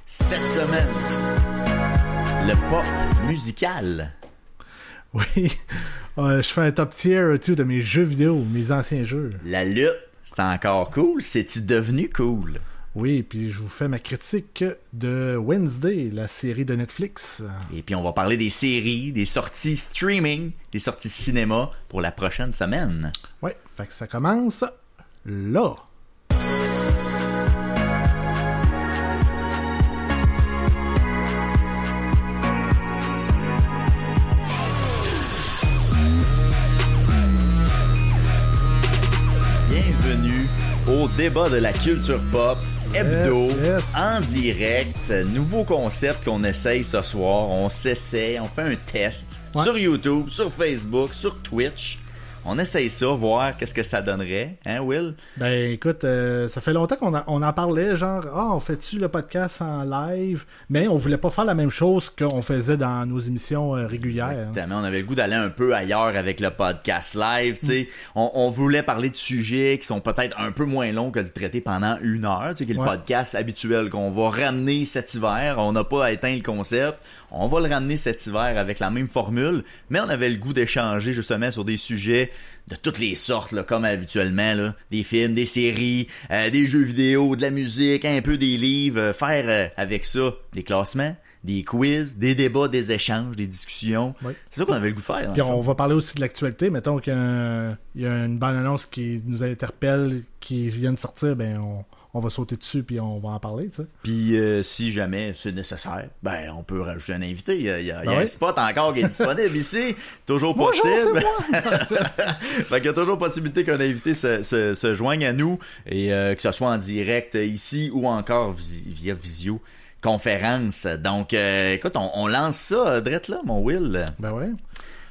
Cette semaine, le pop musical. Oui, je fais un top tier de mes jeux vidéo, mes anciens jeux. La lutte, c'est encore cool. C'est-tu devenu cool? Oui, puis je vous fais ma critique de Wednesday, la série de Netflix. Et puis on va parler des séries, des sorties streaming, des sorties cinéma pour la prochaine semaine. Oui, fait que ça commence là. Bienvenue au débat de la culture pop, hebdo, Yes. en direct. Nouveau concept qu'on essaye ce soir. On s'essaie, on fait un test sur YouTube, sur Facebook, sur Twitch. On essaye ça, voir qu'est-ce que ça donnerait. Hein, Will? Ben écoute, ça fait longtemps qu'on en parlait, genre, on fait-tu le podcast en live? Mais on voulait pas faire la même chose qu'on faisait dans nos émissions régulières. Exactement, on avait le goût d'aller un peu ailleurs avec le podcast live, tu sais. On voulait parler de sujets qui sont peut-être un peu moins longs que de traiter pendant 1 heure, tu sais, qui est le podcast habituel qu'on va ramener cet hiver. On n'a pas atteint le concept. On va le ramener cet hiver avec la même formule, mais on avait le goût d'échanger justement sur des sujets de toutes les sortes, là, comme habituellement, là, des films, des séries, des jeux vidéo, de la musique, un peu des livres, faire avec ça des classements, des quiz, des débats, des échanges, des discussions. Oui. C'est ça qu'on avait le goût de faire. Puis on va parler aussi de l'actualité. Mettons qu'il y a une bonne annonce qui nous interpelle, qui vient de sortir, ben on va sauter dessus puis on va en parler, tu sais. Puis si jamais c'est nécessaire, ben on peut rajouter un invité. Il y a un spot encore qui est disponible ici. Toujours possible. Fait qu'il y a toujours possibilité qu'un invité se joigne à nous et que ce soit en direct ici ou encore via visio conférence. Donc écoute, on lance ça drette là, mon Will. Ben ouais.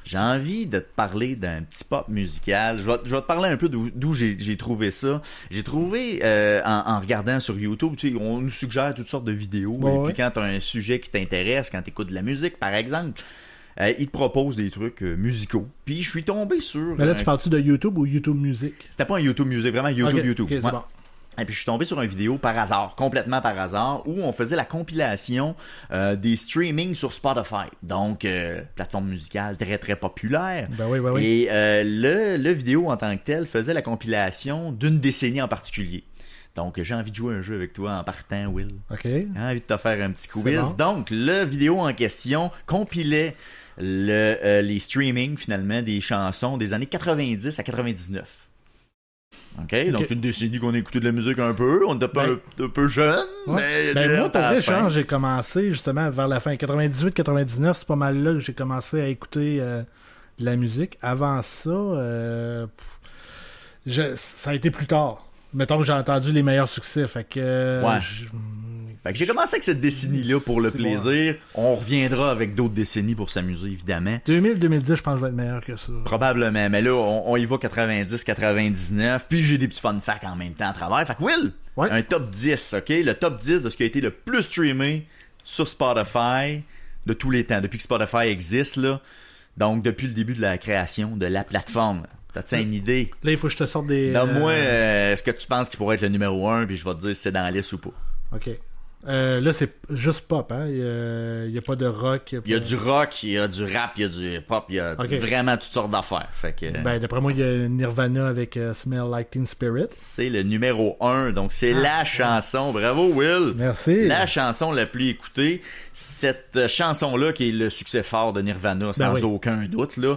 J'ai envie de te parler d'un petit pop musical. Je vais te parler un peu d'où j'ai trouvé ça. J'ai trouvé, en regardant sur YouTube, tu sais, on nous suggère toutes sortes de vidéos. Et puis quand tu as un sujet qui t'intéresse, quand tu écoutes de la musique, par exemple, ils te proposent des trucs musicaux. Puis je suis tombé sur... Mais là, tu parles-tu de YouTube ou YouTube Music? C'était pas un YouTube Music, vraiment YouTube. Okay, c'est bon. Et puis je suis tombé sur une vidéo par hasard, complètement par hasard, où on faisait la compilation des streamings sur Spotify. Donc, plateforme musicale très très populaire. Ben oui. Et le vidéo en tant que tel faisait la compilation d'une décennie en particulier. Donc, j'ai envie de jouer un jeu avec toi en partant, Will. OK. J'ai envie de te faire un petit quiz. Bon. Donc, le vidéo en question compilait les streamings, finalement, des chansons des années 90 à 99. OK, donc c'est une décennie qu'on a écouté de la musique un peu, on était pas un peu jeune, mais moi, pour vrai, j'ai commencé justement vers la fin 98-99, c'est pas mal là que j'ai commencé à écouter de la musique. Avant ça, ça a été plus tard. Mettons que j'ai entendu les meilleurs succès, fait que... Fait que j'ai commencé avec cette décennie-là pour le plaisir. On reviendra avec d'autres décennies pour s'amuser, évidemment. 2000-2010, je pense que je vais être meilleur que ça. Probablement, mais là, on y va 90-99, puis j'ai des petits fun facts en même temps à travers. Fait que Will, un top 10, OK? Le top 10 de ce qui a été le plus streamé sur Spotify de tous les temps, depuis que Spotify existe, là. Donc, depuis le début de la création de la plateforme. T'as-tu une idée? Là, il faut que je te sorte des... Donne-moi ce que tu penses qui pourrait être le numéro 1, puis je vais te dire si c'est dans la liste ou pas. OK. Là, c'est juste pop, hein? Il y a pas de rock. Il y a du rock, il y a du rap, il y a du pop, il y a vraiment toutes sortes d'affaires. Fait que, ben, d'après moi, il y a Nirvana avec Smell Like Teen Spirit. C'est le numéro 1, donc c'est la chanson. Bravo, Will! Merci! La chanson la plus écoutée. Cette chanson-là, qui est le succès fort de Nirvana, sans aucun doute, là.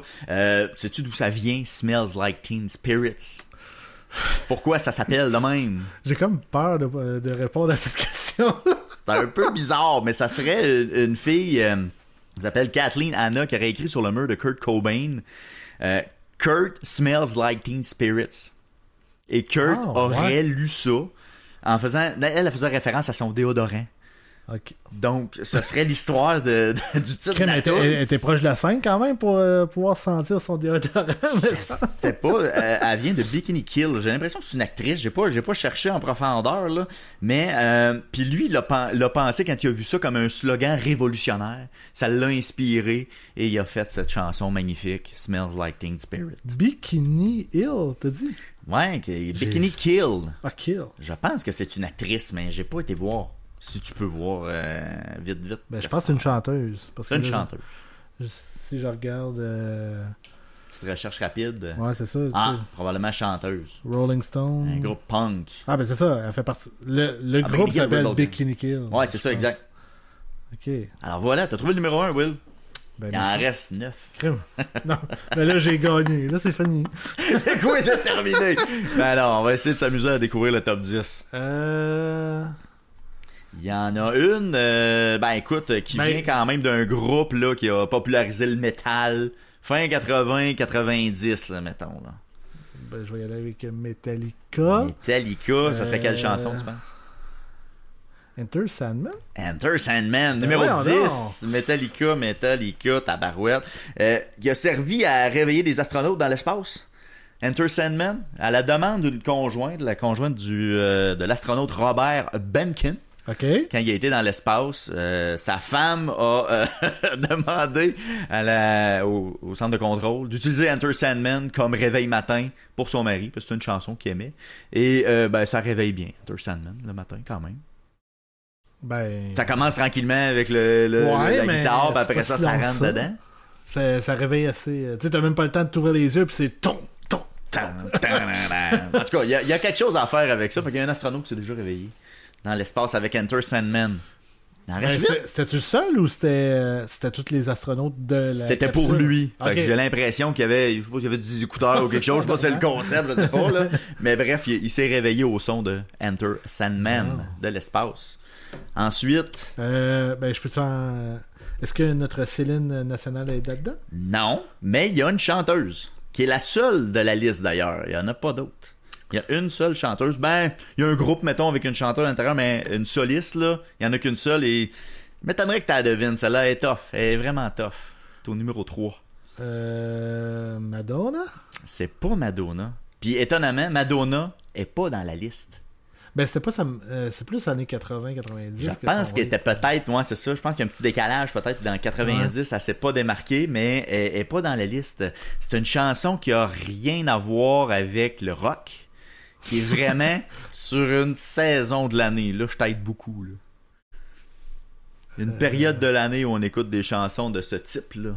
Sais-tu d'où ça vient, Smells Like Teen Spirits? Pourquoi ça s'appelle de même? J'ai comme peur de répondre à cette question. C'est un peu bizarre, mais ça serait une fille qui s'appelle Kathleen Hanna qui aurait écrit sur le mur de Kurt Cobain Kurt smells like teen spirits. Et Kurt aurait lu ça en faisant... Elle faisait référence à son déodorant. Okay. Donc, ce serait l'histoire du titre de la tune. Elle était proche de la scène quand même pour pouvoir sentir son déodorant. Je sais pas. Elle vient de Bikini Kill. J'ai l'impression que c'est une actrice. J'ai pas cherché en profondeur, là. Mais, puis lui, il a pensé quand il a vu ça comme un slogan révolutionnaire. Ça l'a inspiré et il a fait cette chanson magnifique, Smells Like Teen Spirit. Bikini Hill, t'as dit? Ouais, Bikini Kill. Ah, Kill. Je pense que c'est une actrice, mais j'ai pas été voir. Si tu peux voir vite. Ben, je pense que c'est une chanteuse. Parce C'est une que là, chanteuse. Si je regarde... Petite recherche rapide. Ouais, c'est ça. Ah, tu sais, probablement chanteuse. Rolling Stone. Un groupe punk. Ah, ben c'est ça, elle fait partie... Le Ah, groupe Bikini s'appelle Kill. Bikini Kill. Ouais, c'est ça, je pense. exact. OK. Alors voilà, t'as trouvé le numéro 1, Will. Ben, Il en merci. reste 9. Crime. Non, mais là, j'ai gagné. Là, c'est fini. Le quiz est terminé. Ben alors, on va essayer de s'amuser à découvrir le top 10. Il y en a une, ben écoute, qui vient quand même d'un groupe là qui a popularisé le métal fin 80-90, là, mettons. Là. Ben, je vais y aller avec Metallica. Metallica, ça serait quelle chanson, tu penses? Enter Sandman? Enter Sandman, numéro voyons 10. Metallica, tabarouette. Qui a servi à réveiller des astronautes dans l'espace. Enter Sandman, à la demande d'une conjointe, la conjointe de l'astronaute Robert Behnken. OK. Quand il a été dans l'espace, sa femme a demandé au centre de contrôle d'utiliser Enter Sandman comme réveil matin pour son mari, parce que c'est une chanson qu'il aimait. Et ben ça réveille bien, Enter Sandman, le matin quand même. Ben... Ça commence tranquillement avec Ouais, la mais guitare, puis c'est après pas ça, si ça long rentre ça. dedans. Ça réveille assez... Tu sais, t'as même pas le temps de t'ouvrir les yeux, puis c'est ton. En tout cas, il y a quelque chose à faire avec ça. Fait qu'il y a un astronaute qui s'est déjà réveillé dans l'espace avec Enter Sandman. Il en reste huit. C'était-tu le seul ou c'était tous les astronautes de la C'était pour capsule? lui. Fait Ok. que j'ai l'impression qu'il y avait, je sais pas, il y avait des écouteurs ou quelque chose. Je sais pas si c'est le concept, je sais pas, là. Mais bref, il s'est réveillé au son de Enter Sandman de l'espace. Ensuite, Ben, je peux-tu en... Est-ce que notre Céline nationale est là-dedans? non, mais il y a une chanteuse qui est la seule de la liste d'ailleurs. Il y en a pas d'autres. Il y a une seule chanteuse. Ben, il y a un groupe, mettons, avec une chanteuse à l'intérieur, mais une soliste, là, il y en a qu'une seule et il m'étonnerait que tu la devines. Celle-là est tough. Elle est vraiment tough. T'es au numéro 3. Madonna? C'est pas Madonna. Puis étonnamment, Madonna est pas dans la liste. Ben, c'était pas ça. C'est plus années 80-90. Je pense qu'elle était peut-être, ouais, c'est ça. Je pense qu'il y a un petit décalage peut-être dans 90, ça s'est pas démarqué, mais elle est pas dans la liste. C'est une chanson qui a rien à voir avec le rock, qui est vraiment sur une saison de l'année. Là, je t'aide beaucoup. Là. Une période de l'année où on écoute des chansons de ce type-là.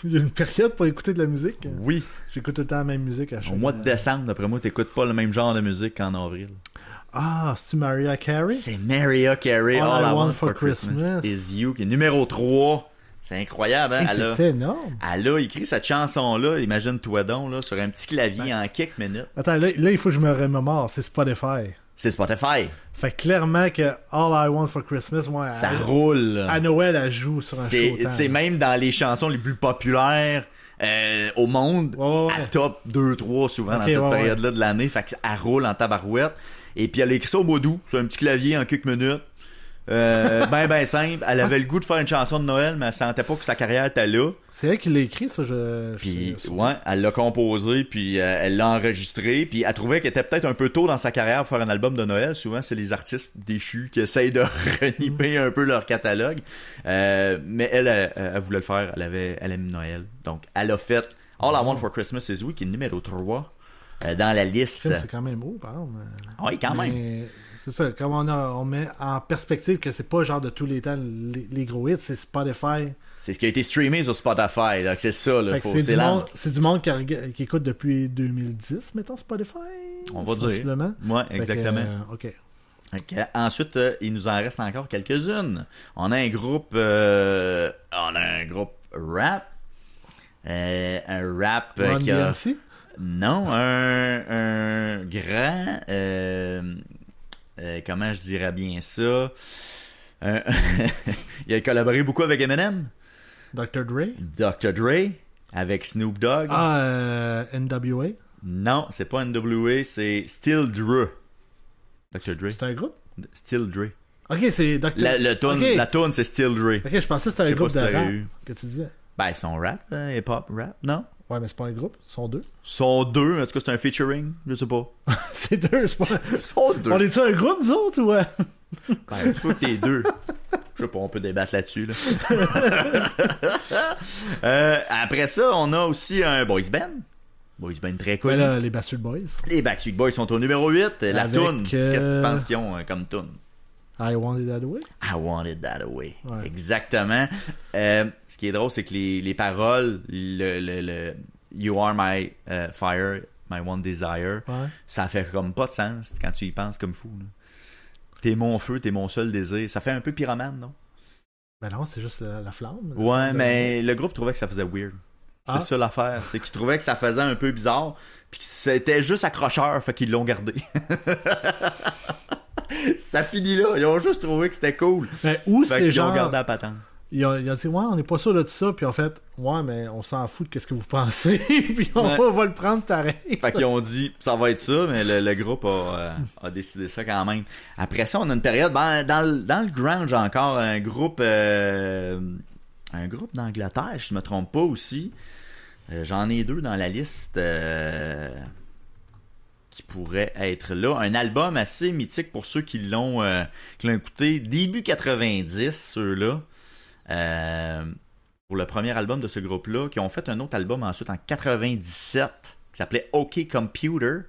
Il y a une période pour écouter de la musique. Oui. J'écoute tout le temps la même musique à chaque Au mois de décembre, d'après moi, t'écoutes pas le même genre de musique qu'en avril. Ah, c'est-tu Mariah Carey? C'est Mariah Carey, All I Want for Christmas Is You, qui est numéro 3. C'est incroyable, hein? Hey, c'est énorme. Elle a écrit cette chanson-là, imagine-toi donc, là, sur un petit clavier en quelques minutes. Attends, là, il faut que je me remémore. C'est Spotify. C'est Spotify. Fait que clairement que All I Want for Christmas, moi, Ça roule. à Noël, elle joue sur un show. C'est même dans les chansons les plus populaires au monde, Ouais. à top 2-3 souvent Ok, dans cette ouais. période-là de l'année. Fait qu'elle roule en tabarouette. Et puis elle a écrit ça au mois d'août, sur un petit clavier en quelques minutes. Ben simple. Elle avait le goût de faire une chanson de Noël, mais elle sentait pas que sa carrière était là. C'est elle qui l'a écrit, ça. Puis ouais, elle l'a composé, puis elle l'a enregistré, puis elle trouvait qu'elle était peut-être un peu tôt dans sa carrière pour faire un album de Noël. Souvent, c'est les artistes déchus qui essayent de reniper un peu leur catalogue. Mais elle voulait le faire. Elle aime Noël. Donc, elle a fait All I Want for Christmas Is You, qui est numéro 3 dans la liste. C'est quand même beau, par exemple. Oui, quand même. C'est ça, comme on met en perspective que c'est pas genre de tous les temps les gros hits, c'est Spotify. C'est ce qui a été streamé sur Spotify, donc c'est ça, là. C'est du monde qui écoute depuis 2010, mettons, Spotify. On va dire. Possiblement. Ouais, exactement. OK. Ensuite, il nous en reste encore quelques-unes. On a un groupe rap. Un rap Run qui a... DMC? Non, un grand... comment je dirais bien ça? Il a collaboré beaucoup avec Eminem. Dr. Dre? Dr. Dre, avec Snoop Dogg. NWA? Non, c'est pas NWA, c'est Still Dre. Dr. Dre. C'est un groupe? Still Dre. Ok, c'est Dr. La tune, c'est Still Dre. Ok, je pensais que c'était un groupe de rap que tu disais. Ben, son rap, hip-hop rap, non? Ouais, mais c'est pas un groupe, ils sont deux. Sont deux, en tout cas, c'est un featuring, je sais pas. C'est deux, c'est pas... Sont deux. On est-tu un groupe, nous autres, ou... Ben, tu vois que t'es deux. Je sais pas, on peut débattre là-dessus, là. Après ça, on a aussi un boys band. Boys band très connu. Ouais, là, les Backstreet Boys. Les Backstreet Boys sont au numéro 8. La Avec, toune, qu'est-ce que tu penses qu'ils ont comme toune? I Want It That Way. I Want It That Way. Ouais. Exactement. Ce qui est drôle, c'est que les paroles, le You Are My Fire, My One Desire, Ouais. ça fait comme pas de sens quand tu y penses comme fou. Là. T'es mon feu, t'es mon seul désir. Ça fait un peu pyromane, non? Ben non, c'est juste la flamme. Ouais, mais le groupe trouvait que ça faisait weird. C'est ça l'affaire. C'est qu'ils trouvaient que ça faisait un peu bizarre. Puis que c'était juste accrocheur, fait qu'ils l'ont gardé. Ça finit là. Ils ont juste trouvé que c'était cool. Mais où Fait c'est qu'ils genre. ont gardé la patente. Ils ont dit, ouais, on n'est pas sûr de tout ça. Puis en fait, ouais, mais on s'en fout de qu'est-ce que vous pensez. Puis on va le prendre pareil. Fait qu'ils ont dit, ça va être ça, mais le groupe a décidé ça quand même. Après ça, on a une période, dans le grunge encore, un groupe d'Angleterre, si je me trompe pas aussi. J'en ai 2 dans la liste qui pourraient être là. Un album assez mythique pour ceux qui l'ont écouté. Début 90, ceux-là. Pour le premier album de ce groupe-là, qui ont fait un autre album ensuite en 97 qui s'appelait OK Computer.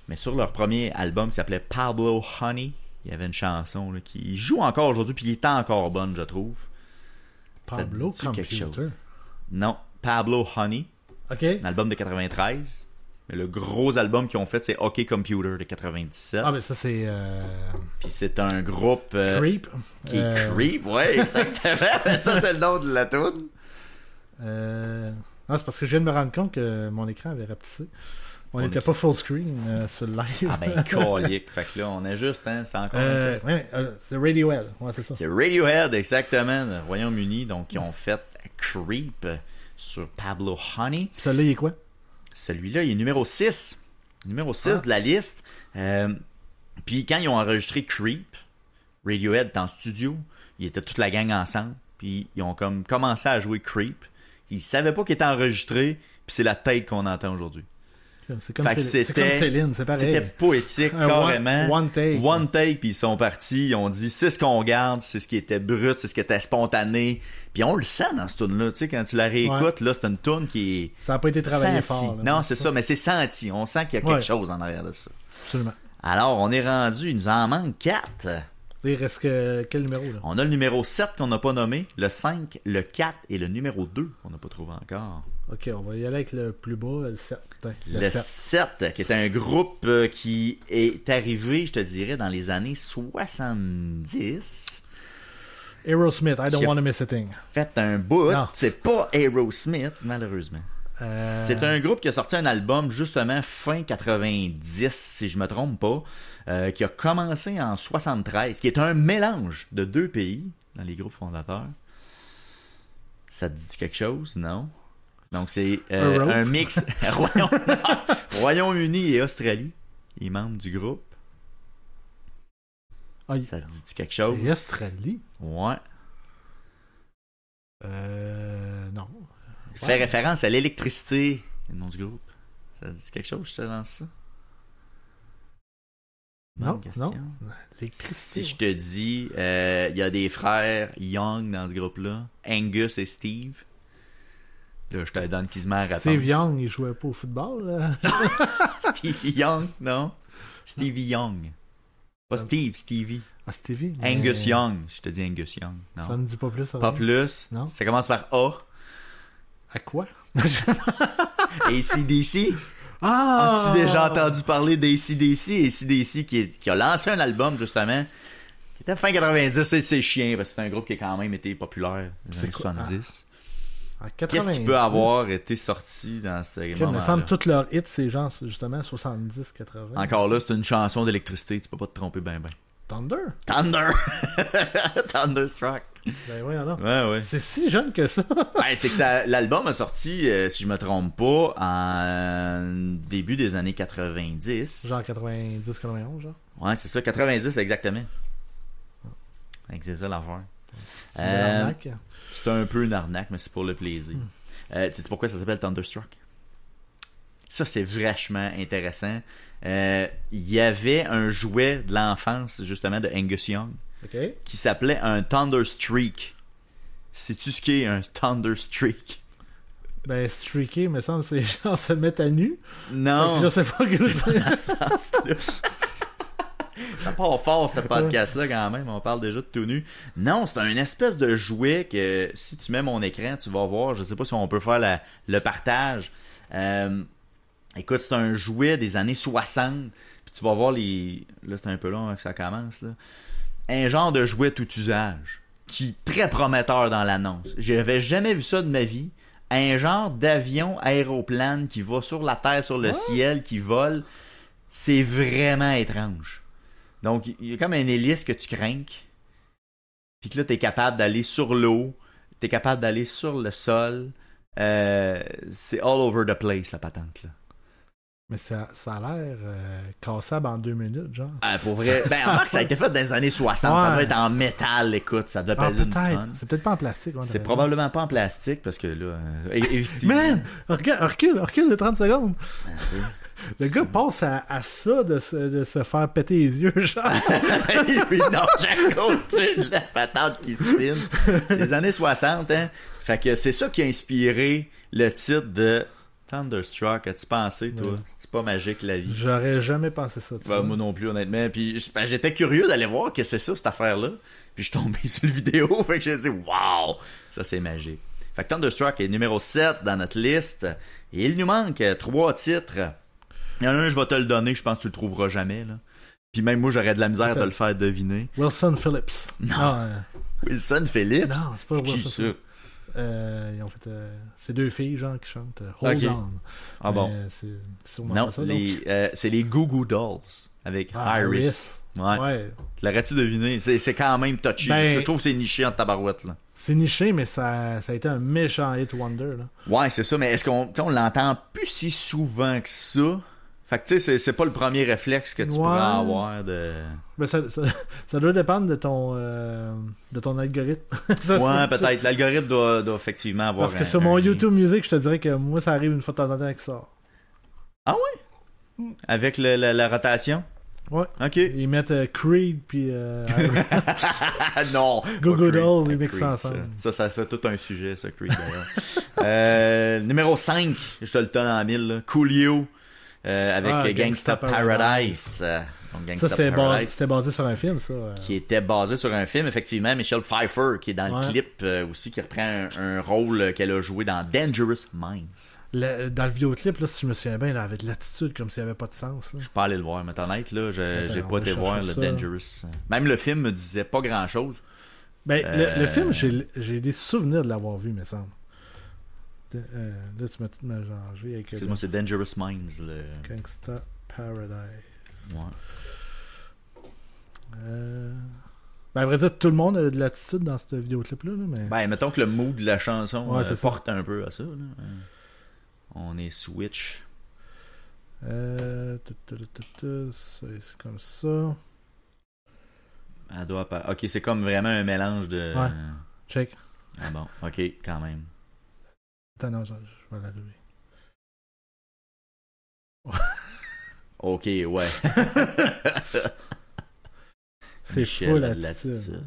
Mais sur leur premier album qui s'appelait Pablo Honey, il y avait une chanson là, qui joue encore aujourd'hui, puis qui est encore bonne, je trouve. Pablo Ça te dit quelque Computer. chose? Non, Pablo Honey, OK. un album de 93. Mais le gros album qu'ils ont fait, c'est OK Computer de 97. Ah, mais ça, c'est. Puis c'est un groupe Creep. qui est Creep, ouais, exactement. Ça, c'est le nom de la tune. Non, c'est parce que je viens de me rendre compte que mon écran avait rapetissé. On n'était pas full screen sur le live. Ah ben, colique. Fait que là, on est juste, hein, c'est encore un test. Ouais, c'est Radiohead. Ouais, c'est ça. C'est Radiohead, exactement, du Royaume-Uni. Donc, ils ont fait Creep sur Pablo Honey. Puis celui-là, il est quoi? Celui-là, il est numéro 6. Numéro 6 de la liste. Puis quand ils ont enregistré Creep, Radiohead était en studio. Ils étaient toute la gang ensemble. Puis ils ont comme commencé à jouer Creep. Ils savaient pas qu'il était enregistré. Puis c'est la tête qu'on entend aujourd'hui. C'est comme, c'est comme Céline, c'est pareil. C'était poétique, carrément. One take. One take, puis ils sont partis. Ils ont dit, c'est ce qu'on garde, c'est ce qui était brut, c'est ce qui était spontané. Puis on le sent dans ce tune-là. Tu sais, quand tu la réécoutes, là, c'est une tune qui est. Ça n'a pas été travaillé senti. fort. Là, non, c'est ça, mais c'est senti. On sent qu'il y a quelque chose en arrière de ça. Absolument. Alors, on est rendu, il nous en manque 4. Il reste que quel numéro, là? On a le numéro 7 qu'on n'a pas nommé, le 5, le 4 et le numéro 2 qu'on n'a pas trouvé encore. Ok, on va y aller avec le plus bas, le 7. Le 7, qui est un groupe qui est arrivé, je te dirais, dans les années 70. Aerosmith, I Don't Want to Miss a Thing. Fait un bout, Non. c'est pas Aerosmith, malheureusement. C'est un groupe qui a sorti un album justement fin 90, si je me trompe pas, qui a commencé en 73, qui est un mélange de 2 pays dans les groupes fondateurs. Ça te dit quelque chose, non? Donc c'est un mix Royaume-Uni et Australie, les membres du groupe. Ça te dit quelque chose? Et Australie? Ouais. Non. Fait référence à l'électricité, le nom du groupe. Ça te dit quelque chose, je te lance ça? Non. Si je te dis, il y a des frères Young dans ce groupe-là, Angus et Steve. Là, je te donne qui se met à répondre. Steve Young, il jouait pas au football, là. Stevie Young, non? Stevie Young. Pas Steve, Stevie. Ah, Stevie. Angus Young, si je te dis Angus Young. Non. Ça me dit pas plus. Ça pas plus. Non. Ça commence par A. À quoi? AC/DC. Ah! As-tu déjà entendu parler d'AC/DC? AC/DC qui a lancé un album, justement, qui était fin 90. C'est chiant, parce que c'est un groupe qui a quand même été populaire dans les années 70. Qu'est-ce qui peut avoir été sorti dans ce moment-là? Il me semble que tous leurs hits, c'est genre, justement, 70-80. Encore là, c'est une chanson d'électricité. Tu peux pas te tromper ben. Thunder? Thunderstruck. Ben oui, alors. Ouais. C'est si jeune que ça. Ben, c'est que l'album a sorti, si je me trompe pas, en début des années 90. Genre 90-91, genre. Ouais, c'est ça, 90 exactement. C'est ça l'affaire. C'est une arnaque. C'est un peu une arnaque, mais c'est pour le plaisir. Tu sais pourquoi ça s'appelle Thunderstruck? Ça, c'est vachement intéressant. Il y avait un jouet de l'enfance, justement, de Angus Young, qui s'appelait un Thunderstreak. Sais-tu ce qu'est un Thunderstreak? Ben, streaker, me semble, c'est genre se mettre à nu. Non. Je sais pas que c'est pas dans ce sens-là. Ça part fort, ce podcast-là, quand même. On parle déjà de tout nu. Non, c'est un espèce de jouet que, si tu mets mon écran, tu vas voir. Je sais pas si on peut faire le partage. Écoute, c'est un jouet des années 60. Puis tu vas voir les... Là, c'est un peu long que ça commence, là. Un genre de jouet tout usage qui est très prometteur dans l'annonce. J'avais jamais vu ça de ma vie. Un genre d'avion aéroplane qui va sur la terre, sur le ciel, qui vole. C'est vraiment étrange. Donc, il y a comme un hélice que tu crainques. Puis que là, t'es capable d'aller sur l'eau. T'es capable d'aller sur le sol. C'est all over the place, la patente, là. Mais ça a l'air cassable en 2 minutes, genre. Pour vrai. Ben, remarque, ça a été fait dans les années 60. Ouais. Ça doit être en métal, écoute. Ça doit peser une peut-être. tonne. C'est peut-être pas en plastique. C'est probablement pas en plastique, parce que là... effectivement... Man! Recule de 30 secondes. Le gars passe à ça de se faire péter les yeux, genre. Oui, non, j'ai côté de la patente qui spin. C'est les années 60, hein. Fait que c'est ça qui a inspiré le titre de Thunderstruck. As-tu pensé, toi? Ouais. C'est pas magique, la vie. J'aurais jamais pensé ça, tu vois. Moi non plus, honnêtement. Puis j'étais curieux d'aller voir que c'est ça, cette affaire-là. Puis je suis tombé sur le vidéo. Fait que j'ai dit, wow! Ça, c'est magique. Fait que Thunderstruck est numéro 7 dans notre liste. Et il nous manque 3 titres. Il y en a un, je vais te le donner. Je pense que tu le trouveras jamais, là. Puis même moi, j'aurais de la misère de le faire deviner. Wilson Phillips. Non. Wilson Phillips? Non, c'est pas qui Wilson ça? Phillips. Ils ont fait... c'est 2 filles, genre, qui chantent Hold On. Ah bon? C'est sûrement Non, pas ça, c'est les Goo Goo Dolls avec Iris. Ouais. L'aurais-tu deviné? C'est quand même touchy. Je trouve que c'est niché en tabarouette, là. C'est niché, mais ça a été un méchant hit wonder, là. Ouais, c'est ça, mais est-ce qu'on l'entend plus si souvent que ça? Fait que tu sais, c'est pas le premier réflexe que tu pourrais avoir de... Ben ça doit dépendre de ton algorithme. Ouais, peut-être. L'algorithme doit effectivement avoir... Parce que sur mon YouTube Music, je te dirais que moi, ça arrive une fois de temps en temps avec ça. Ah ouais? Avec la rotation? Ouais. OK. Ils mettent Creed puis... non! Goo Goo Creed, Dolls, ils mixent ça ensemble. Ça, c'est tout un sujet, ça, Creed, d'ailleurs. Numéro 5, je te le donne en 1000, là. Coolio. Avec Gangsta Paradise. Donc ça, c'était basé sur un film, ça. Qui était basé sur un film, effectivement. Michelle Pfeiffer, qui est dans le clip aussi, qui reprend un rôle qu'elle a joué dans Dangerous Minds. Dans le vidéoclip, là, si je me souviens bien, il avait de l'attitude comme s'il n'y avait pas de sens. Là. Je suis pas allé le voir, mais honnête, là, j'ai pas été voir le Dangerous. Même le film me disait pas grand-chose. Ben, le film, j'ai des souvenirs de l'avoir vu, me semble. Là, tu m'as tout mélangé avec... Excuse-moi, c'est Dangerous Minds. Gangsta Paradise. Ouais. Ben, à vrai dire, tout le monde a de l'attitude dans cette vidéoclip-là. Mais... Ben, mettons que le mood de la chanson porte ça. un peu à ça. Là. On est switch. C'est comme ça. Elle doit ok, c'est comme vraiment un mélange de... Ouais. Check. Ah bon, ok, quand même. Attends, non, je vais l'allumer. Ok, ouais. C'est fou l'attitude.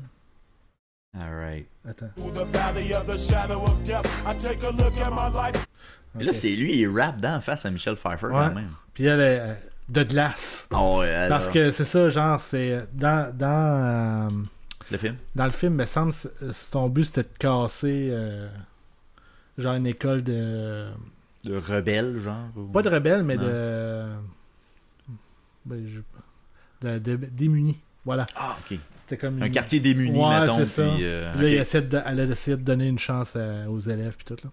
Alright. Attends. Et là, c'est lui, il rappe d'en face à Michelle Pfeiffer quand même. Puis elle est de glace. Oh, ouais, parce que c'est ça, genre, c'est dans le film? Dans le film, il me semble son but c'était de casser genre une école de rebelles, genre ou... Pas de rebelles, mais de démunis. Voilà. Ah, ok. C'était comme un quartier démuni, mettons. C'est ça. Puis, là, elle a essayé de donner une chance aux élèves puis tout là.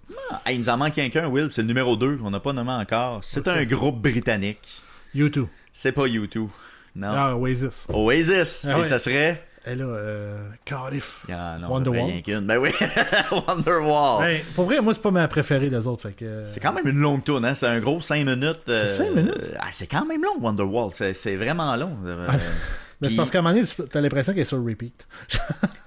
Il nous en manque qu'un, Will, c'est le numéro 2, on n'a pas nommé encore. C'est un groupe britannique. U2. C'est pas U2. Non. Ah, Oasis. Oasis. Et ça serait... Et là, Cardiff. Wonderwall. Ben oui, Wonderwall. Ben, pour vrai, moi, c'est pas ma préférée des autres. Fait que... C'est quand même une longue tourne, hein? C'est un gros 5 minutes. C'est 5 minutes? C'est quand même long, Wonderwall. C'est vraiment long. Mais c'est parce qu'à un moment donné, t'as l'impression qu'elle est sur repeat.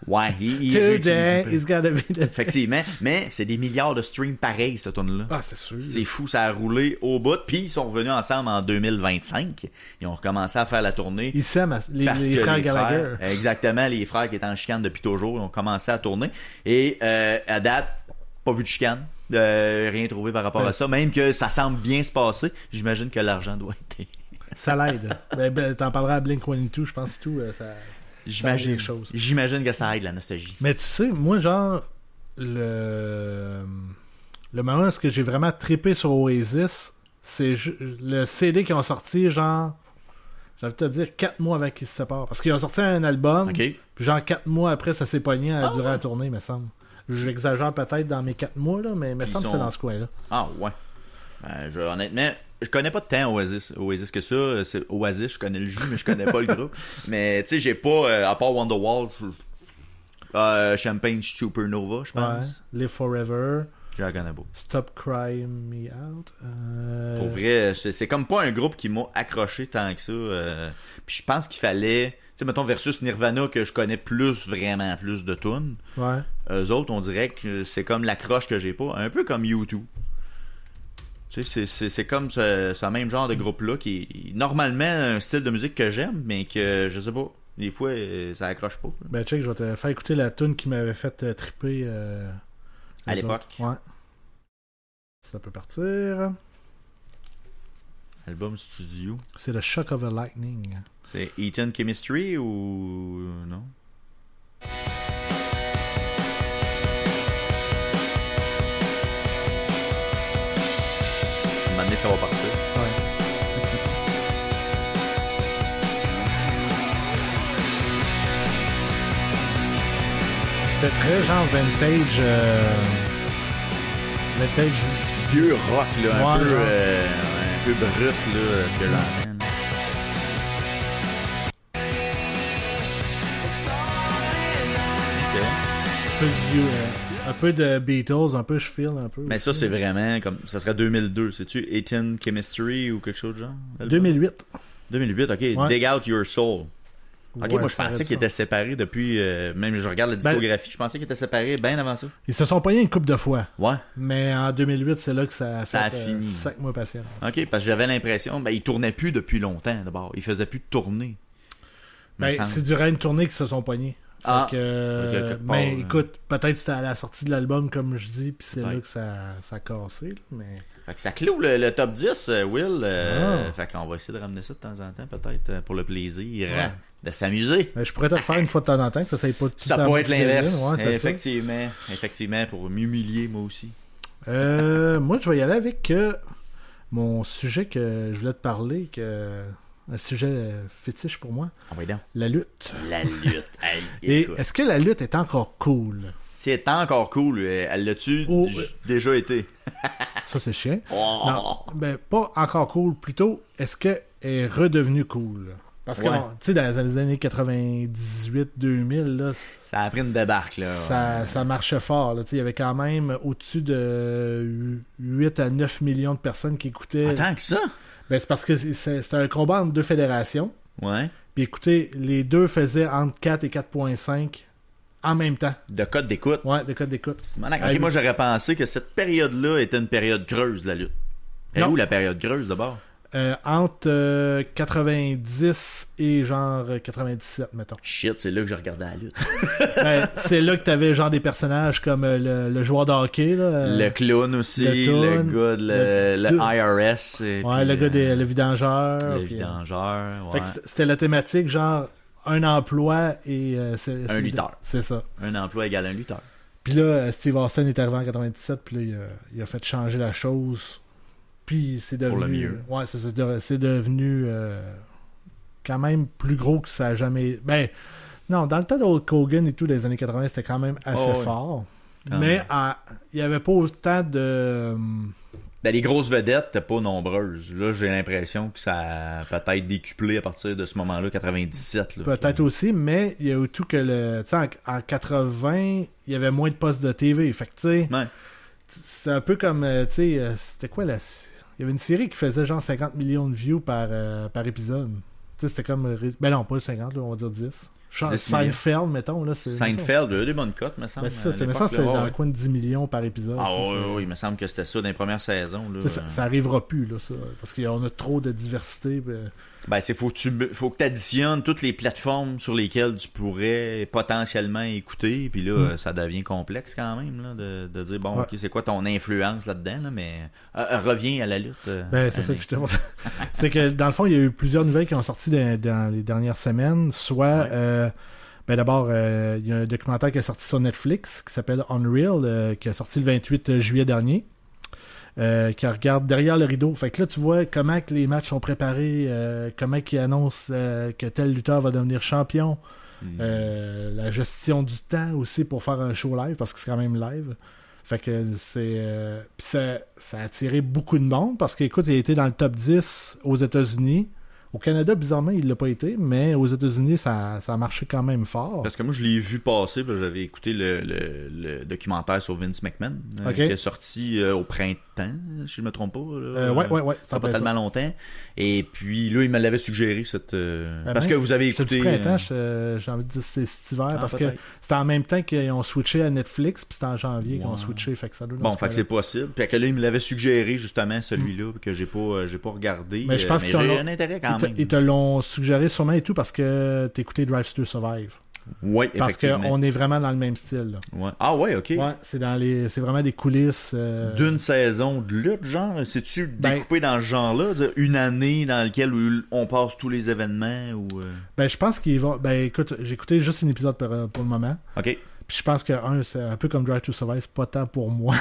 Ouais, Today is gotta be the... Effectivement, mais c'est des milliards de streams pareils, cette tune-là. Ah, c'est sûr. C'est fou, ça a roulé au bout. Puis ils sont revenus ensemble en 2025. Ils ont recommencé à faire la tournée. Ils s'aiment, les frères Gallagher. Exactement, les frères qui étaient en chicane depuis toujours. Ils ont commencé à tourner. Et à date, pas vu de chicane. Rien trouvé par rapport à ça. Même que ça semble bien se passer. J'imagine que l'argent doit être Ça l'aide. T'en parleras à Blink-182, je pense, tout. Ça J'imagine. choses. J'imagine que ça aide, la nostalgie. Mais tu sais, moi, genre, le moment où j'ai vraiment trippé sur Oasis, c'est le CD qu'ils ont sorti, genre, j'ai envie de te dire 4 mois avant qu'ils se séparent. Parce qu'ils ont sorti un album, OK. puis genre 4 mois après, ça s'est pogné durant la tournée, me semble. J'exagère peut-être dans mes 4 mois, là, mais me semble que c'est dans ce coin-là. Ah, ouais. Honnêtement, je connais pas tant Oasis que ça. C'est Oasis, je connais le jus, mais je connais pas le groupe. Mais tu sais, j'ai pas, à part Wonderwall, Champagne Supernova, je pense. Ouais. Live Forever. Je la connais pas. Stop Crying Me Out. Pour vrai, c'est comme pas un groupe qui m'a accroché tant que ça. Puis je pense qu'il fallait... Tu sais, mettons, versus Nirvana, que je connais vraiment plus de tunes. Ouais. Eux autres, on dirait que c'est comme l'accroche que j'ai pas. Un peu comme U2. Tu sais, c'est comme ce même genre de groupe-là qui est normalement un style de musique que j'aime, mais que, je sais pas, des fois, ça accroche pas. Ben, check, je vais te faire écouter la tune qui m'avait fait triper à l'époque. Ouais. Ça peut partir. Album studio. C'est le Shock of a Lightning. C'est Eton Chemistry ou non? Un moment donné, ça va partir. Ouais. C'était très genre vintage. Vintage. Vieux rock, là, Ouais, un peu brut, là, ce que j'entends. Un peu de Beatles, un peu je feel un peu. Mais aussi. ça, c'est vraiment comme. Ça serait 2002, c'est-tu Eton Chemistry ou quelque chose de genre? 2008. 2008, ok. Ouais. Dig Out Your Soul. Ok, Ouais, moi je pensais qu'ils étaient séparés depuis. Même je regarde la discographie, je pensais qu'ils étaient séparés bien avant ça. Ils se sont pognés une couple de fois. Ouais. Mais en 2008, c'est là que ça a fini. 5 mois patience. Ok, parce que j'avais l'impression. Ils tournaient plus depuis longtemps d'abord. Ils faisaient plus de tournées. C'est durant une tournée qu'ils se sont pognés. Mais écoute, peut-être c'était à la sortie de l'album, comme je dis, puis c'est là que ça a cassé. Là, mais... Fait que ça clôt le top 10, Will. Fait qu'on va essayer de ramener ça de temps en temps, peut-être, pour le plaisir de s'amuser. Mais je pourrais te le faire une fois de temps en temps, que ça pas tout ça pourrait être l'inverse. Ouais, effectivement, pour m'humilier, moi aussi. Moi, je vais y aller avec mon sujet que je voulais te parler, un sujet fétiche pour moi. Ah oui, donc. La lutte. La lutte. Hey, et est-ce que la lutte est encore cool? C'est encore cool. Elle l'a-tu déjà été? Ça, c'est chiant. Oh. Non, ben, pas encore cool. Plutôt, est-ce qu'elle est redevenue cool? Parce que, tu sais, dans les années 98-2000, là... Ça a pris une débarque, là. Ça marchait fort, là. Il y avait quand même au-dessus de 8 à 9 millions de personnes qui écoutaient... Attends que ça? Ben, c'est parce que c'était un combat entre deux fédérations. Ouais. Puis écoutez, les deux faisaient entre 4 et 4.5 en même temps. De code d'écoute? Ouais, de code d'écoute. Ok, moi j'aurais pensé que cette période-là était une période creuse de la lutte. Et où la période creuse d'abord? Entre 90 et genre 97, mettons. Shit, c'est là que je regardais la lutte. Ben, c'est là que t'avais genre des personnages comme le joueur de hockey. Là, le clown aussi, le gars de le IRS. Ouais, le gars le vidangeur. Le vidangeur, ouais. Fait que c'était la thématique genre un emploi et... un lutteur. C'est ça. Un emploi égale un lutteur. Puis là, Steve Austin est arrivé en 97, puis là, il a fait changer la chose. Puis c'est devenu... Pour le mieux. Ouais, c'est devenu quand même plus gros que ça a jamais... Ben, non, dans le temps de Hulk Hogan et tout, des années 80, c'était quand même assez fort. Mais il n'y avait pas autant de... Ben, les grosses vedettes n'étaient pas nombreuses. Là, j'ai l'impression que ça a peut-être décuplé à partir de ce moment-là, 97. Là, peut-être aussi, mais il y a eu tout que tu sais, en 80, il y avait moins de postes de TV. Fait que, tu sais, c'est un peu comme, tu sais, c'était quoi la... Il y avait une série qui faisait genre 50 millions de views par épisode. Tu sais, c'était comme... Ben non, pas 50, là, on va dire 10. Seinfeld, mettons. Là, Seinfeld, il y a des bonnes cotes, me semble. Ben c'est ça, mais ça, c'est dans le coin de 10 millions par épisode. Ah oui, il me semble que c'était ça dans les premières saisons. Là. Ça arrivera plus, là, ça. Parce qu'on a trop de diversité. Ben, faut que tu additionnes toutes les plateformes sur lesquelles tu pourrais potentiellement écouter, puis là, ça devient complexe quand même, là, de dire, bon, ok, c'est quoi ton influence là-dedans, là, mais reviens à la lutte. Ben, c'est ça que je te montre. C'est que, dans le fond, il y a eu plusieurs nouvelles qui ont sorti dans les dernières semaines, soit... Ben d'abord, il y a un documentaire qui est sorti sur Netflix qui s'appelle Unreal, qui est sorti le 28 juillet dernier, qui regarde derrière le rideau. Fait que là, tu vois comment que les matchs sont préparés, comment ils annoncent que tel lutteur va devenir champion, la gestion du temps aussi pour faire un show live, parce que c'est quand même live. Fait que puis ça a attiré beaucoup de monde, parce qu'écoute, il a été dans le top 10 aux États-Unis. Au Canada, bizarrement, il l'a pas été, mais aux États-Unis, ça a marché quand même fort. Parce que moi, je l'ai vu passer, parce que j'avais écouté le documentaire sur Vince McMahon, qui est sorti au printemps, si je me trompe pas. Là, ouais. Ça pas tellement longtemps. Et puis là, il me l'avait suggéré, parce que vous avez écouté... C'est du printemps, j'ai envie de dire c'est cet hiver, parce que c'était en même temps qu'ils ont switché à Netflix, puis c'était en janvier qu'ils ont switché, fait que ça doit... Bon, fait que c'est possible. Puis que là, il me l'avait suggéré, justement, celui-là, que j'ai pas regardé. Mais je pense j'ai un intérêt quand même. Ils te l'ont suggéré sûrement et tout parce que t'écoutais Drive to Survive. Oui, parce qu'on est vraiment dans le même style. Là. Ouais. Ah ouais, ok. Ouais, c'est vraiment des coulisses. D'une saison de lutte, genre? C'est-tu découpé dans ce genre-là? Une année dans laquelle on passe tous les événements? Ou Ben, je pense qu'ils vont... Ben, écoute, j'ai écouté juste un épisode pour le moment. Ok. Puis je pense que c'est un peu comme Drive to Survive, c'est pas tant pour moi.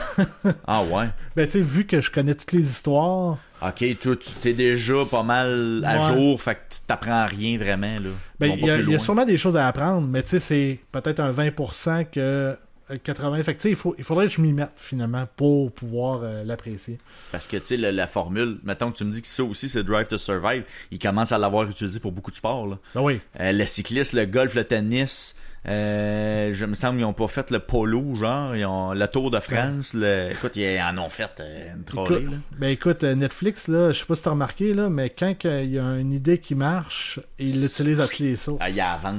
Ah ouais? Ben, tu sais, vu que je connais toutes les histoires... Ok, toi, t'es déjà pas mal à jour, fait que t'apprends rien vraiment, là. Ben, il y a sûrement des choses à apprendre, mais tu sais, c'est peut-être un 20% que 80%. Fait que tu sais, il faudrait que je m'y mette, finalement, pour pouvoir l'apprécier. Parce que, tu sais, la formule, mettons que tu me dis que ça aussi, c'est Drive to Survive, il commence à l'avoir utilisé pour beaucoup de sports, là. Ben oui. Le cyclisme, le golf, le tennis... je me semble qu'ils n'ont pas fait le polo, genre, ils ont le Tour de France. Écoute, ils en ont fait une trolley. Écoute, Netflix, là, je sais pas si t'as remarqué, là, mais quand il y a une idée qui marche, ils l'utilisent à tous les sauts. Il y a avant,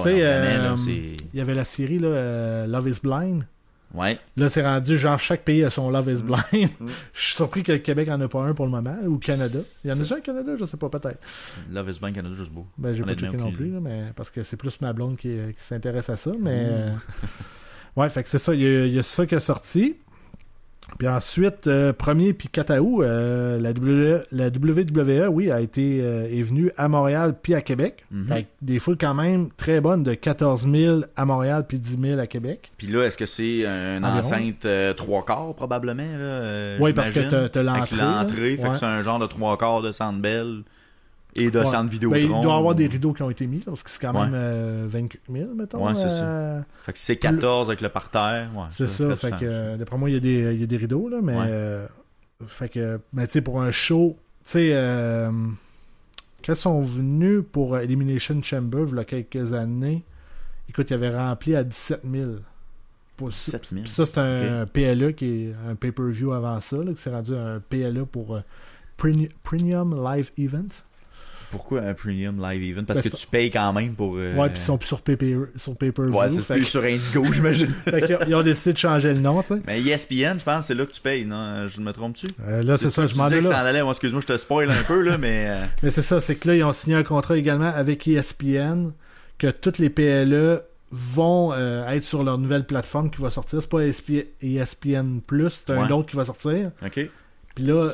il y avait la série là, Love is Blind. Ouais. Là, c'est rendu genre chaque pays a son Love is Blind. Je suis surpris que le Québec en a pas un pour le moment, ou Canada. Il y en a déjà un Canada, je sais pas, peut-être. Love is Blind Canada, juste beau. Ben, j'ai pas checké non plus, là, mais parce que c'est plus ma blonde qui s'intéresse à ça, mais ouais, fait que c'est ça, il y a ça qui est sorti. Puis ensuite, 1er puis 4 août, la WWE, oui, est venue à Montréal puis à Québec. Avec des foules quand même très bonnes de 14 000 à Montréal puis 10 000 à Québec. Puis là, est-ce que c'est une enceinte 3/4 probablement? Là, oui, parce que t'as l'entrée. Avec l'entrée, fait que c'est un genre de 3/4 de Centre Bell et de Centre Vidéotron. Ben, il doit y avoir des rideaux qui ont été mis, là, parce que c'est quand même 24 000, mettons. Ouais, c'est ça. Fait que c'est 14 avec le parterre. Ouais, c'est ça, fait que d'après moi, il y a des rideaux, là, mais fait que, mais tu sais, pour un show, tu sais, quand ils sont venus pour Elimination Chamber, il y a quelques années, écoute, ils avaient rempli à 17 000. 17 000. Puis ça, c'est un PLE qui est un pay-per-view avant ça, là, qui s'est rendu un PLE pour Premium Live Event. Pourquoi un premium live event? Parce que tu payes quand même pour... Ouais, puis ils sont plus sur pay-per-view. Ouais, c'est plus sur Indigo, j'imagine. Fait qu'ils ont décidé de changer le nom, tu sais. Mais ESPN, je pense, c'est là que tu payes, non? Je me trompe-tu? Là, c'est ça, je m'en vais là. Moi, excuse-moi, je te spoil un peu, là, mais... Mais c'est ça, c'est que là, ils ont signé un contrat également avec ESPN, que toutes les PLE vont être sur leur nouvelle plateforme qui va sortir. C'est pas ESPN+, c'est un autre qui va sortir. OK. Puis là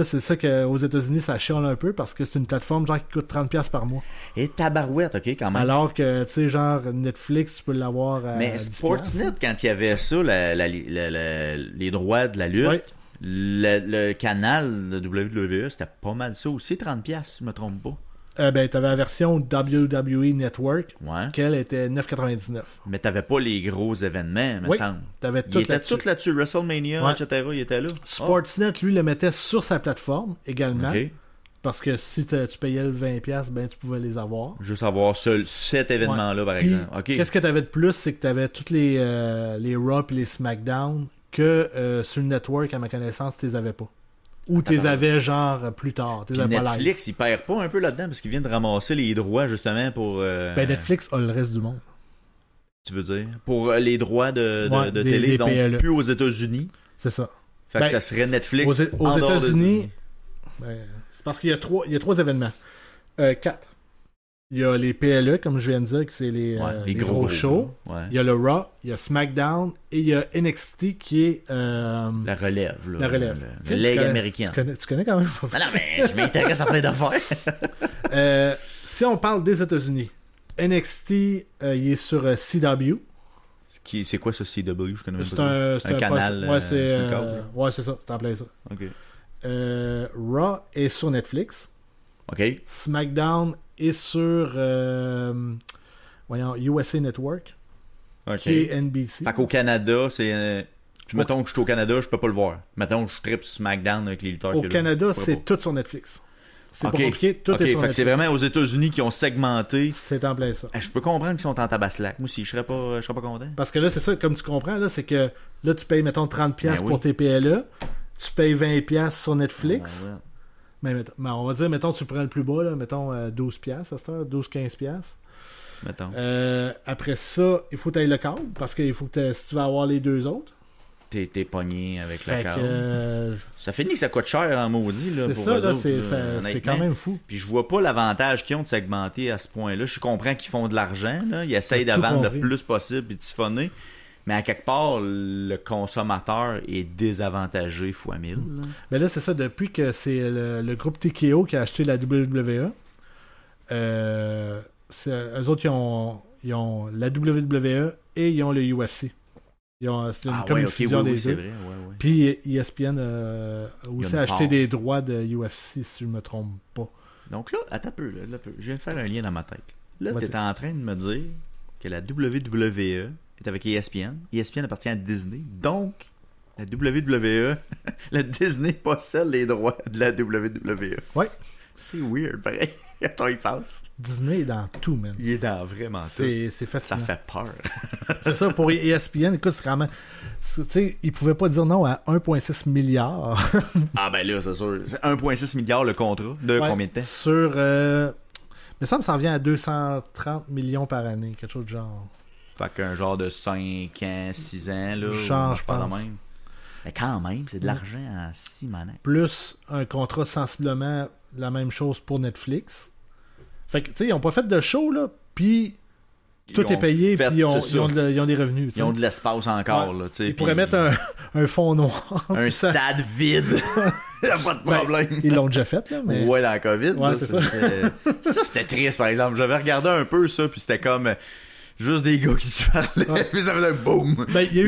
c'est ça qu'aux États-Unis, ça chiale un peu parce que c'est une plateforme genre qui coûte 30$ par mois. Et tabarouette, ok, quand même. Alors que, tu sais, genre Netflix, tu peux l'avoir à mais Sportsnet, quand il y avait ça, les droits de la lutte, le canal de WWE, c'était pas mal ça aussi, 30$, je me trompe pas. Ben, t'avais la version WWE Network, qu'elle était 9,99$. Mais t'avais pas les gros événements, me semble. T'avais tout là-dessus. Tout là-dessus, WrestleMania, etc., il était là. Sportsnet, lui, le mettait sur sa plateforme également. Okay. Parce que si tu payais le 20$, ben, tu pouvais les avoir. Juste avoir cet événement-là, par exemple. Okay. Qu'est-ce que t'avais de plus, c'est que t'avais toutes les Raw et les SmackDown que sur le network, à ma connaissance, tu les avais pas. Ou tu les avais genre plus tard. Netflix, il perd pas un peu là-dedans parce qu'il vient de ramasser les droits justement pour... Ben Netflix a le reste du monde. Tu veux dire? Pour les droits de télé, donc PLE. Plus aux États-Unis. C'est ça. Fait que ça serait Netflix aux États-Unis. Ben, c'est parce qu'il y a trois événements. 4. Il y a les PLE, comme je viens de dire, que c'est les gros shows. Ouais. Il y a le Raw, il y a SmackDown et il y a NXT qui est... La relève. Là, la relève. Le leg américain. Tu connais quand même. Non, mais je m'intéresse à plein d'affaires. Si on parle des États-Unis, NXT, il est sur CW. C'est quoi ce CW? Je connais C'est pas. un canal ouais, sur le câble. Ouais, c'est ça. C'est en plein ça. OK. Raw est sur Netflix. OK. SmackDown est sur USA Network. OK. Qui est NBC. Fait qu'au Canada, c'est... Puis mettons que je suis au Canada, je peux pas le voir. Mettons que je tripe SmackDown avec les lutteurs. Au Canada, c'est tout sur Netflix. C'est pas compliqué, tout est sur Netflix. Fait que c'est vraiment aux États-Unis qui ont segmenté. C'est en plein ça. Je peux comprendre qu'ils sont en tabaslac. Moi, si je serais pas content. Parce que là, c'est ça, comme tu comprends, là, c'est que là, tu payes, mettons, 30$ oui. pour tes PLE. Tu payes 20$ sur Netflix. Mais on va dire, mettons, tu prends le plus bas, là, mettons 12$ à cette heure, 12-15$. Mettons. Après ça, il faut que tu ailles le câble, parce que si tu vas avoir les deux autres. T'es pogné avec fait le câble. Ça finit que ça coûte cher en maudit. Là, c'est pour ça, eux là, autres, c'est quand même fou. Puis je vois pas l'avantage qu'ils ont de segmenter à ce point-là. Je comprends qu'ils font de l'argent. Là. Ils essayent de vendre le plus possible et de siphonner. Mais à quelque part, le consommateur est désavantagé fois 1000. Mais là, c'est ça. Depuis que c'est le groupe TKO qui a acheté la WWE, eux autres, ils ont la WWE et ils ont le UFC. C'est une fusion des deux. Vrai, Puis ESPN a aussi acheté des droits de UFC, si je ne me trompe pas. Donc là, attends un peu. Je viens de faire un lien dans ma tête. Là, tu es en train de me dire que la WWE est avec ESPN. ESPN appartient à Disney. Donc, la WWE, la Disney possède les droits de la WWE. Ouais. C'est weird, pareil. Attends, il passe. Disney est dans tout, man. Il est dans vraiment tout. C'est fascinant. Ça fait peur. C'est ça, pour ESPN, écoute, c'est vraiment... Tu sais, ils pouvaient pas dire non à 1,6 milliard. Ah ben là, c'est sûr. C'est 1,6 milliard le contrat. De combien de temps? Sur... Mais ça me s'en vient à 230 millions par année, quelque chose de genre. Fait qu'un genre de 5 ans, 6 ans, là. Je pense. Même. Mais quand même, c'est de l'argent en 6 manettes. Plus un contrat sensiblement la même chose pour Netflix. Fait que, tu sais, ils ont pas fait de show, là, puis tout est payé, puis ils ont des revenus. T'sais. Ils ont de l'espace encore, là, tu sais. Ils pourraient mettre un fond noir. Un stade vide. Il n'y a pas de problème. Ils l'ont déjà fait, là, mais... Ouais, dans la COVID, ouais, là, c'est ça. Ça, c'était triste, par exemple. J'avais regardé un peu ça, puis c'était comme... juste des gars qui se parlaient, puis ça faisait un boom. Ben, il y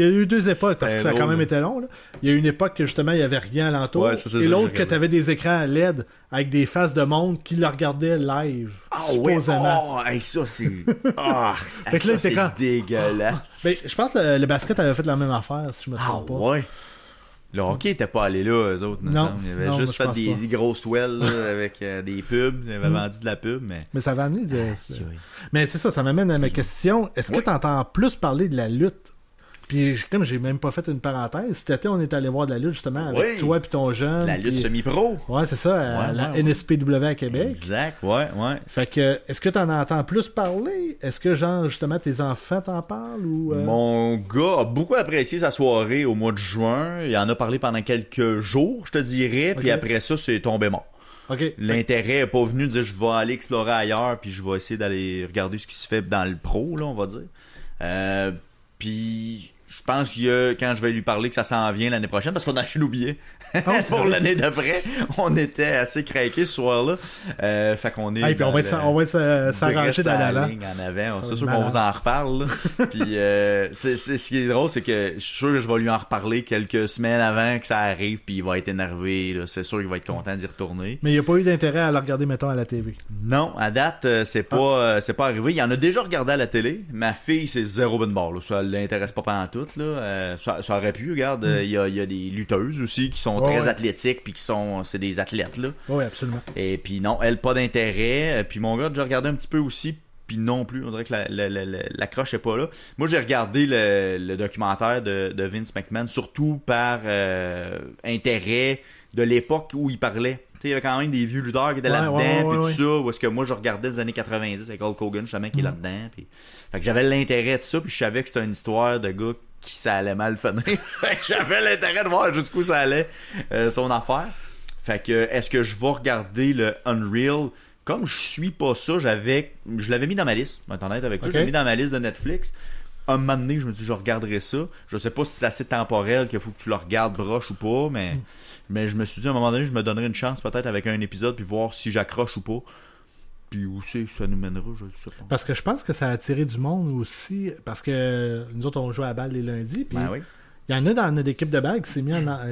a eu deux époques, parce que ça a quand même été long. Là. Il y a une époque que justement, il n'y avait rien alentour. Ouais, ça, et l'autre que tu avais des écrans LED avec des faces de monde qui le regardaient live. Ah supposément. ouais, hey, ça c'est... Ah, fait que là, c'est dégueulasse. Ben, je pense que le basket avait fait la même affaire, si je me trompe pas. Ouais. Le hockey était pas allé là, eux autres. Non. Ils avaient juste fait des grosses toiles là, avec des pubs. Ils avaient vendu de la pub, mais... Mais ça va amener... Mais c'est ça m'amène à ma question. Est-ce que tu entends plus parler de la lutte? Puis comme j'ai même pas fait une parenthèse, cet été, on est allé voir de la lutte, justement, avec toi et ton jeune. La lutte semi-pro. Ouais, c'est ça, la NSPW à Québec. Exact, ouais. Fait que, est-ce que t'en entends plus parler? Est-ce que, genre, justement, tes enfants t'en parlent? Ou Mon gars a beaucoup apprécié sa soirée au mois de juin. Il en a parlé pendant quelques jours, je te dirais. Puis après ça, c'est tombé mort. Okay. L'intérêt n'est pas venu de dire je vais aller explorer ailleurs, puis je vais essayer d'aller regarder ce qui se fait dans le pro, là, on va dire. Puis... je pense qu'il y a, quand je vais lui parler que ça s'en vient l'année prochaine, parce qu'on a acheté nos billets pour l'année d'après. On était assez craqués ce soir-là. Fait qu'on est. Puis on va être s'arranger dans l'avant. En avant. C'est sûr qu'on vous en reparle. Puis c'est ce qui est drôle, c'est que je suis sûr que je vais lui en reparler quelques semaines avant que ça arrive, puis il va être énervé. Là. C'est sûr qu'il va être content d'y retourner. Mais il n'y a pas eu d'intérêt à le regarder, mettons, à la TV. Non, à date, c'est pas arrivé. Il en a déjà regardé à la télé. Ma fille, c'est zéro bonne barre. Là. Ça l'intéresse pas pendant tout. Là. Ça aurait pu, regarde, il y a des lutteuses aussi qui sont très athlétiques puis c'est des athlètes là. Oui, absolument. Et puis non, elle pas d'intérêt. Puis mon gars, j'ai regardé un petit peu aussi, puis non plus, on dirait que la croche est pas là. Moi, j'ai regardé le documentaire de Vince McMahon surtout par intérêt de l'époque où il parlait. Tu sais, il y avait quand même des vieux lutteurs qui étaient là-dedans, puis tout ça, où est-ce que moi je regardais des années 90 avec Hulk Hogan, justement, qui est là-dedans. Puis... fait que j'avais l'intérêt de ça, puis je savais que c'était une histoire de gars qui ça allait mal finir. Fait que j'avais l'intérêt de voir jusqu'où ça allait son affaire. Fait que est-ce que je vais regarder le Unreal comme je suis pas ça, je l'avais mis dans ma liste, je vais être honnête avec toi, Ok. je l'ai mis dans ma liste de Netflix. Un moment donné, je me dis, je regarderai ça. Je sais pas si c'est assez temporel qu'il faut que tu le regardes broche ou pas, mais je me suis dit, à un moment donné, je me donnerai une chance peut-être avec un épisode, puis voir si j'accroche ou pas. Puis où c'est que ça nous mènera, je ne sais pas. Parce que je pense que ça a attiré du monde aussi. Parce que nous autres, on joue à la balle les lundis. Puis Ben oui. il y en a dans notre équipe de balle qui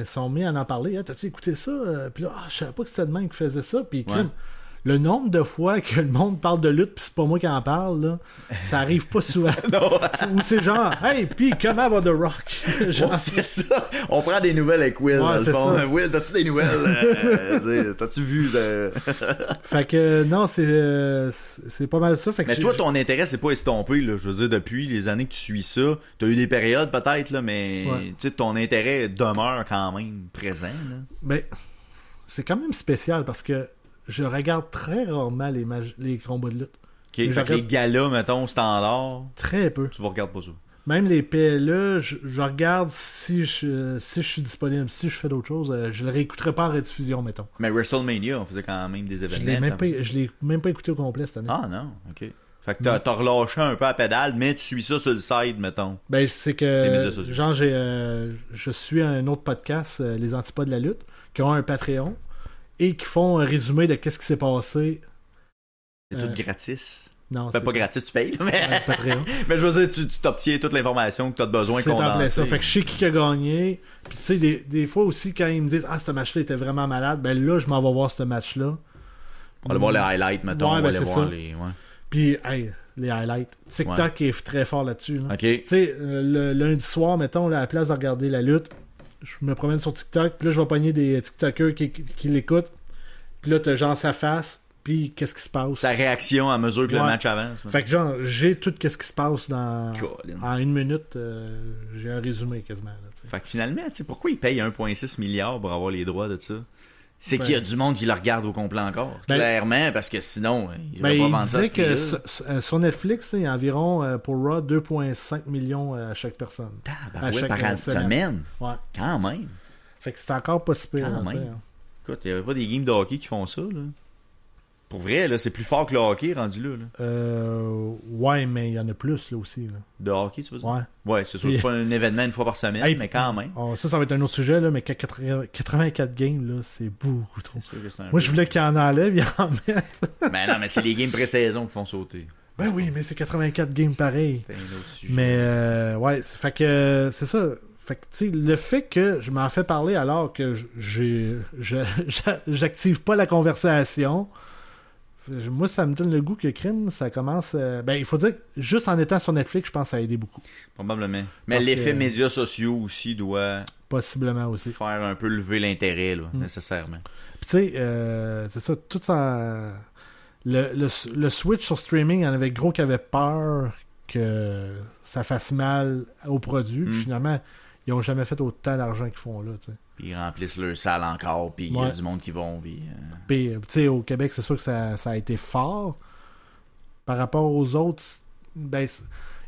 sont mis à en parler. Hey, t'as-tu écouté ça? Puis là, je savais pas que c'était de même qui faisait ça. Puis crime, le nombre de fois que le monde parle de lutte, puis c'est pas moi qui en parle, là, ça arrive pas souvent. Ou c'est genre, hey, puis comment va The Rock? Genre, Ouais, c'est ça. On prend des nouvelles avec Will, dans le c'est fond. ça. Will, t'as-tu des nouvelles? T'as-tu vu? Fait que non, c'est pas mal ça. Fait que Mais toi, ton intérêt, c'est pas estompé, là. Je veux dire, depuis les années que tu suis ça, t'as eu des périodes peut-être, là, mais Ouais. tu sais, ton intérêt demeure quand même présent, là. Ben, c'est quand même spécial parce que je regarde très rarement les combats de lutte. OK, fait que les galas, mettons, standard, Très peu. tu vas regarder pas ça. Même les PLE, je regarde si je suis disponible. Si je fais d'autres choses, je le réécouterai pas en rediffusion, mettons. Mais WrestleMania, on faisait quand même des Je événements. l'ai même pas écouté au complet cette année. Ah non, ok. Fait que t'as relâché un peu à pédale, mais tu suis ça sur le side, mettons. Ben, c'est Les médias que, sociaux. genre, je suis un autre podcast, Les Antipodes de la lutte, qui ont un Patreon et qui font un résumé de qu'est-ce qui s'est passé. C'est tout gratis. Non, Fait pas gratis, tu payes, mais... un Patreon. mais je veux dire, tu t'obtiens toute l'information que t'as besoin C'est en plein condensée. ça. Fait que je sais qui a gagné. Puis tu sais, des fois aussi, quand ils me disent « Ah, ce match-là était vraiment malade », ben là, je m'en vais voir ce match-là. On va aller voir les highlights, mettons. Ouais, On ben, va aller c'est voir ça. les... Ouais. Puis, hey, les highlights. TikTok est très fort là-dessus. Là. OK. Tu sais, le lundi soir, mettons, là, à la place de regarder la lutte, je me promène sur TikTok, puis là, je vais pogner des TikTokers qui l'écoutent. Puis là, t'as genre sa face, puis qu'est-ce qui se passe. Sa réaction à mesure que le Ouais. match avance. Fait que genre, j'ai tout qu'est-ce qui se passe dans... Colin. En une minute, j'ai un résumé quasiment. Là, tu sais. Fait que finalement, tu sais, pourquoi ils payent 1,6 milliard pour avoir les droits de ça? C'est Ben- qu'il y a du monde qui le regarde au complet encore. Ben- Clairement, parce que sinon, ils Ben, vont pas il vendre ça à disait ce que prix-là. sur Netflix, il y a environ, pour Raw, 2,5 millions à chaque personne. Tabarouette, à chaque par semaine. Ouais. Quand même. Fait que c'est encore pas si pire. Quand là, tu sais, même. hein. Écoute, il n'y avait pas des games de hockey qui font ça, là. Pour vrai, là, c'est plus fort que le hockey rendu là. Ouais, mais il y en a plus, là, aussi. Là. De hockey, tu veux dire? Ouais. Ouais, c'est sûr, c'est pas un événement une fois par semaine, Hey, mais quand même. Ça va être un autre sujet, là, mais 84 games, là, c'est beaucoup trop. C'est sûr que c'est un Moi, peu- je voulais qu'il en enlève, il en met. Ben non, mais c'est les games pré-saison qui font sauter. Ben oui, mais c'est 84 games pareil. C'est un autre sujet. Mais, ouais, fait que, c'est ça. Fait que, tu sais, le fait que je m'en fais parler alors que j'active pas la conversation, moi, ça me donne le goût que crime, ça commence... ben, il faut dire que juste en étant sur Netflix, je pense que ça a aidé beaucoup. Probablement. Mais Parce l'effet que- médias sociaux aussi doit Possiblement aussi. faire un peu lever l'intérêt, là, nécessairement. Puis tu sais, c'est ça, tout ça... Le switch sur streaming, il y en avait gros qui avaient peur que ça fasse mal au produit. Puis finalement, ils ont jamais fait autant d'argent qu'ils font là, tu sais. Puis ils remplissent leur salle encore, puis il y a Ouais. du monde qui vont, puis... Puis, tu sais, au Québec, c'est sûr que ça a été fort. Par rapport aux autres, ben,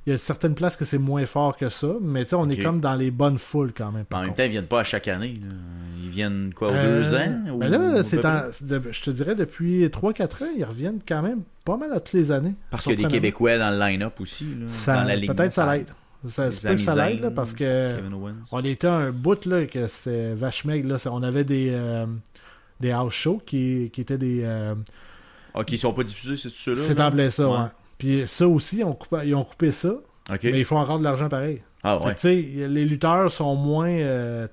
il y a certaines places que c'est moins fort que ça, mais tu sais, on est Ok. comme dans les bonnes foules quand même. par En même contre. temps, ils viennent pas à chaque année, là. Ils viennent, quoi, aux 2 ans? Ben ou là, à c'est peu près? je te dirais depuis 3-4 ans, ils reviennent quand même pas mal à toutes les années. Parce qu'il y a des Surprenamment. Québécois dans le line-up aussi, là, Ça- dans la ligue. peut-être ça l'aide. Ça se peut que ça Sami l'aide, là, Zayn, parce que Kevin Owens. on était à un bout là, que c'était vache maigre. Là, on avait des house shows qui étaient des... Ah, qui sont pas diffusés, c'est ceux-là? c'est là? en plein ça, Ouais. ouais. Puis ça aussi, ils ont coupé ça, OK. mais ils font encore de l'argent pareil. Ah, Fait ouais. que, tu sais, les lutteurs sont moins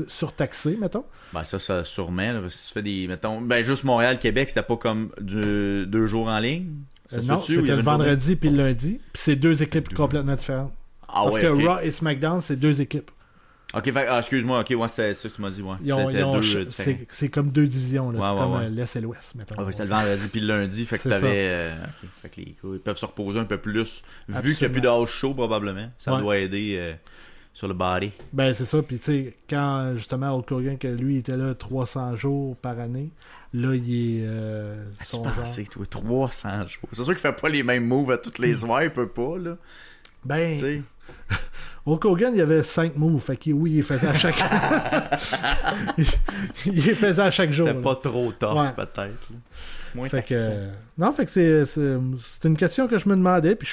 surtaxés, mettons. Ben, ça sûrement, là, parce que tu fais des, mettons, ben, juste Montréal, Québec, c'était pas comme 2 jours en ligne? Ça se Non, peut-tu, ou il y c'était avait le une journée? vendredi puis le lundi. Puis c'est deux équipes complètement différentes. Ah, Parce ouais, que ok. Raw et SmackDown, c'est deux équipes. Ok, excuse-moi, ok, ouais, c'est ça que tu m'as dit, ouais. Ils ont- C'était ils ont- deux différents. c'est comme deux divisions. Là. Ouais, c'est ouais, comme ouais. l'Est et l'Ouest, mettons. Ah, ouais, c'était le vendredi puis le lundi, fait que C'est t'avais. Ok, fait que les gars, ils peuvent se reposer un peu plus. Vu qu'il n'y a plus de house show, probablement. Ça Ouais. doit aider sur le body. Ben, c'est ça. Puis, tu sais, quand justement Hulk Hogan, que lui, était là 300 jours par année, là, il est. As-tu son pensé, genre- toi, 300 jours? C'est sûr qu'il fait pas les mêmes moves à toutes les soirs, il peut pas, là. Ben, Tu sais. Hulk Hogan, il y avait 5 moves. Fait que oui, il faisait à chaque... il les faisait à chaque jour. C'était là. pas trop tough, peut-être. Là. Moins Fait taxant. que... Non, fait que c'est une question que je me demandais, puis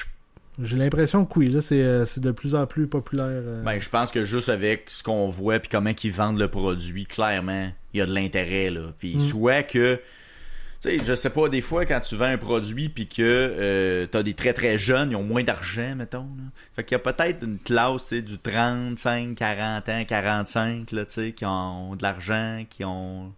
j'ai l'impression que oui, là, c'est de plus en plus populaire. Ben, je pense que juste avec ce qu'on voit puis comment ils vendent le produit, clairement, il y a de l'intérêt, là. Puis soit que... Tu sais, je sais pas, des fois, quand tu vends un produit puis que t'as des très très jeunes, ils ont moins d'argent, mettons. Là. Fait qu'il y a peut-être une classe, tu sais, du 35, 40 ans, 45, là, tu sais, qui ont de l'argent, qui ont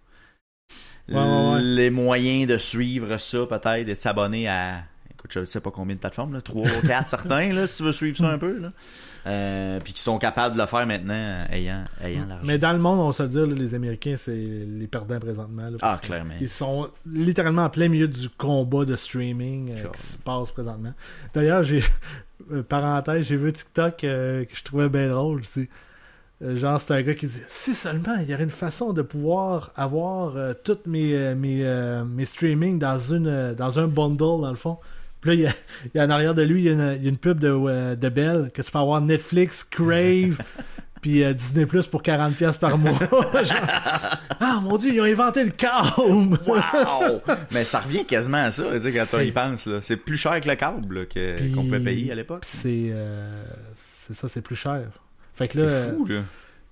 les moyens de suivre ça, peut-être, et de s'abonner à... Écoute, je sais pas combien de plateformes, là, 3 ou 4 certains, là, si tu veux suivre ça un peu, là. Puis qui sont capables de le faire maintenant ayant l'argent. Mais dans le monde, on va se le dire, là, les Américains, c'est les perdants présentement. Là, Ah, clairement. Ils sont littéralement en plein milieu du combat de streaming qui se passe présentement. D'ailleurs, parenthèse, j'ai vu TikTok que je trouvais bien drôle. Genre, c'est un gars qui dit si seulement il y aurait une façon de pouvoir avoir toutes mes streamings dans un bundle, dans le fond. Puis là, il y a en arrière de lui, il y a une pub de Bell que tu peux avoir Netflix, Crave, puis Disney Plus pour 40$ par mois. Genre, ah mon Dieu, ils ont inventé le câble! Wow! Mais ça revient quasiment à ça, tu sais, quand tu y penses. Là. C'est plus cher que le câble là, qu'on pouvait payer à l'époque. C'est ça, c'est plus cher. Fait que là, c'est fou, là.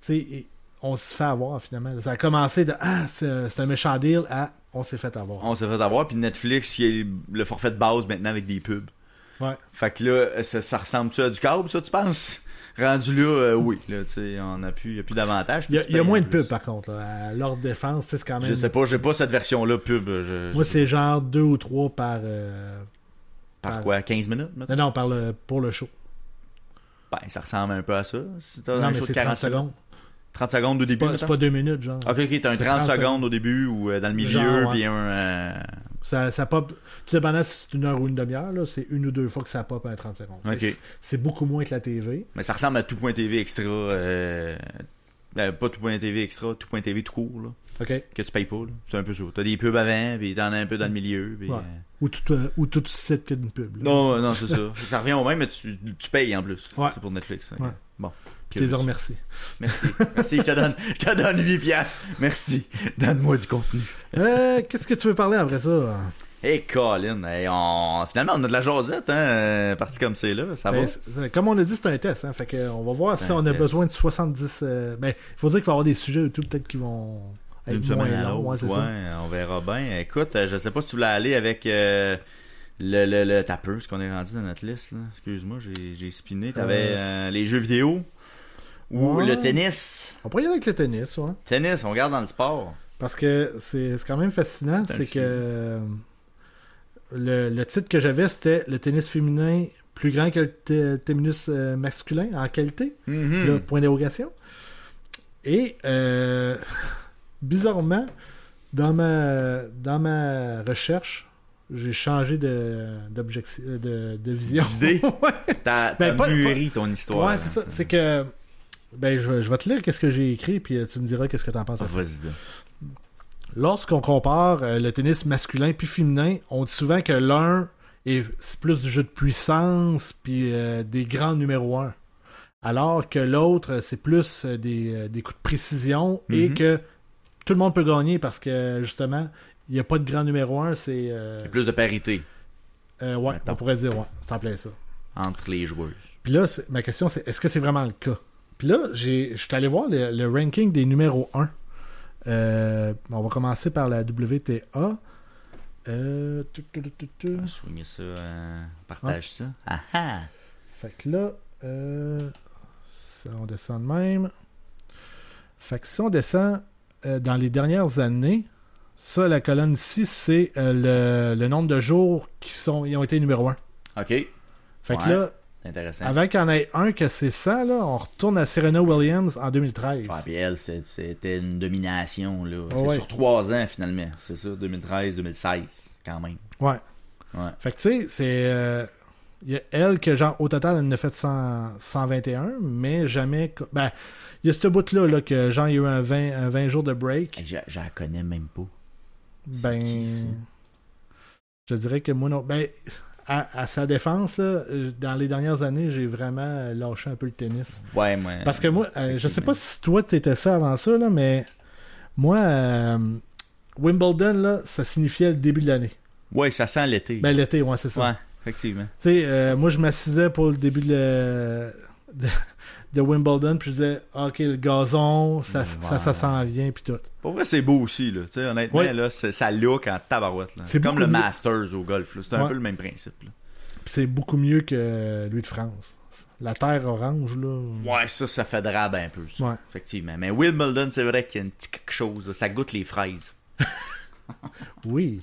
Tu sais, on se fait avoir finalement. Ça a commencé de c'est un méchant deal à on s'est fait avoir. On s'est fait avoir, puis Netflix, il y a le forfait de base maintenant avec des pubs. Ouais. Fait que là, ça ressemble-tu à du câble, ça, tu penses? Rendu là, oui. Là, il n'y a plus d'avantages. Il y a moins de pubs, par contre. Là. À leur défense, c'est quand même... Je sais pas, j'ai pas cette version-là pub. Moi, c'est genre 2 ou 3 par... par quoi? 15 minutes? Maintenant? Non, pour le show. Ben, ça ressemble un peu à ça. Si t'as non, un mais show c'est de 40 secondes. 30 secondes au début, C'est pas 2 minutes, genre. Ok, t'as un 30 secondes au début ou dans le milieu, puis un... Ça pop... Tout dépendant si c'est 1 heure ou une demi-heure, là, c'est 1 ou 2 fois que ça pop à 30 secondes. Okay. C'est beaucoup moins que la TV. Mais ça ressemble à Tout.tv Extra... pas Tout.tv Extra, Tout.tv tout court, là. OK. Que tu payes pas, là. C'est un peu ça. T'as des pubs avant, puis t'en as un peu dans le milieu, puis... Ouais. Ou tout site que d'une pub. Là. Non, c'est ça. Ça revient au même, mais tu payes en plus. Ouais. C'est pour Netflix. Okay. Ouais. Bon. Je les remercie. Merci, je te donne 8$. Merci. Donne-moi du contenu. Qu'est-ce que tu veux parler après ça? Hey Colin, finalement on a de la jasette, hein, parti comme c'est là, ça va. Comme on a dit, c'est un test, hein, fait que on va voir si on a besoin de 70. Il faut dire qu'il va y avoir des sujets et tout, peut-être qui vont être moins longs. On verra bien. Écoute, je sais pas si tu voulais aller avec le tapeur, ce qu'on est rendu dans notre liste. Là. Excuse-moi, j'ai spiné. T'avais les jeux vidéo ou le tennis. On pourrait y aller avec le tennis, ouais. Tennis, on regarde dans le sport. Parce que c'est quand même fascinant, c'est que le titre que j'avais, c'était le tennis féminin plus grand que le tennis masculin en qualité. Mm-hmm. Le point d'érogation. Et bizarrement, dans ma recherche, j'ai changé de vision. D'idée? Ouais. T'as mûri ton histoire. Ouais, c'est ça. C'est que je vais te lire qu'est-ce que j'ai écrit, puis tu me diras qu'est-ce que t'en penses. Vas-y. Lorsqu'on compare le tennis masculin puis féminin, on dit souvent que l'un c'est plus du jeu de puissance puis des grands numéros 1. Alors que l'autre, c'est plus des coups de précision et que tout le monde peut gagner parce que justement, il n'y a pas de grand numéro 1. C'est plus de parité. Ouais, on pourrait dire, ouais, c'est en plein ça. Entre les joueuses. Puis là, ma question, c'est est-ce que c'est vraiment le cas? Puis là, je suis allé voir le ranking des numéros 1. On va commencer par la WTA. Soigner ça, partage ça. Ah ah! Fait que là, on descend de même. Fait que si on descend dans les dernières années, ça, la colonne ici, c'est le nombre de jours ils ont été numéro 1. OK. Fait que là, intéressant. Avant qu'il y en ait un que c'est ça, là, on retourne à Serena Williams en 2013. Ah, puis elle, c'était une domination, là. Ouais. Sur 3 ans, finalement. C'est ça, 2013-2016, quand même. Ouais. Fait que, tu sais, c'est... il y a elle que, genre, au total, elle en a fait 121, mais jamais... Ben, il y a ce bout-là, là, que, genre, il y a eu un 20 jours de break. Je la connais même pas. Ben... Je dirais que moi, non... Ben... à sa défense, là, dans les dernières années, j'ai vraiment lâché un peu le tennis. Ouais, moi. Parce que moi, je sais pas si toi, t'étais ça avant ça, là, mais moi, Wimbledon, là, ça signifiait le début de l'année. Ouais, ça sent l'été. Ben, l'été, ouais, c'est ça. Ouais, effectivement. Tu sais, moi, je m'assisais pour le début de Wimbledon, puis je disais, OK, le gazon, ça s'en vient, puis tout. Pour vrai, c'est beau aussi, là. Tu sais, honnêtement, là, ça look en tabarouette, là. C'est comme le Masters au golf, là. C'est un peu le même principe, là. Puis c'est beaucoup mieux que lui de France. La terre orange, là. Ouais, ça fait drabe un peu, ça. Ouais. Effectivement. Mais Wimbledon, c'est vrai qu'il y a un petit quelque chose, là. Ça goûte les fraises. Oui.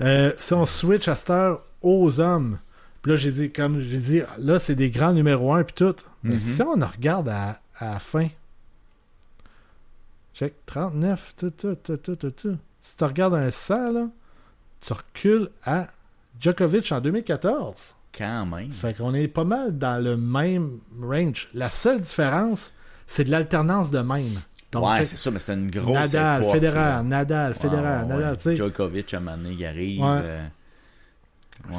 Si on switch à cette heure aux hommes, puis là, j'ai dit, là, c'est des grands numéros 1 puis tout. Mais si on en regarde à la fin, check, 39, tout. Si tu regardes un 100, là, tu recules à Djokovic en 2014. Quand même. Fait qu'on est pas mal dans le même range. La seule différence, c'est de l'alternance de même. Donc, ouais, c'est ça, mais c'est une grosse Nadal, époque, Federer, Nadal, tu sais. Djokovic, à un moment donné, il arrive. Ouais.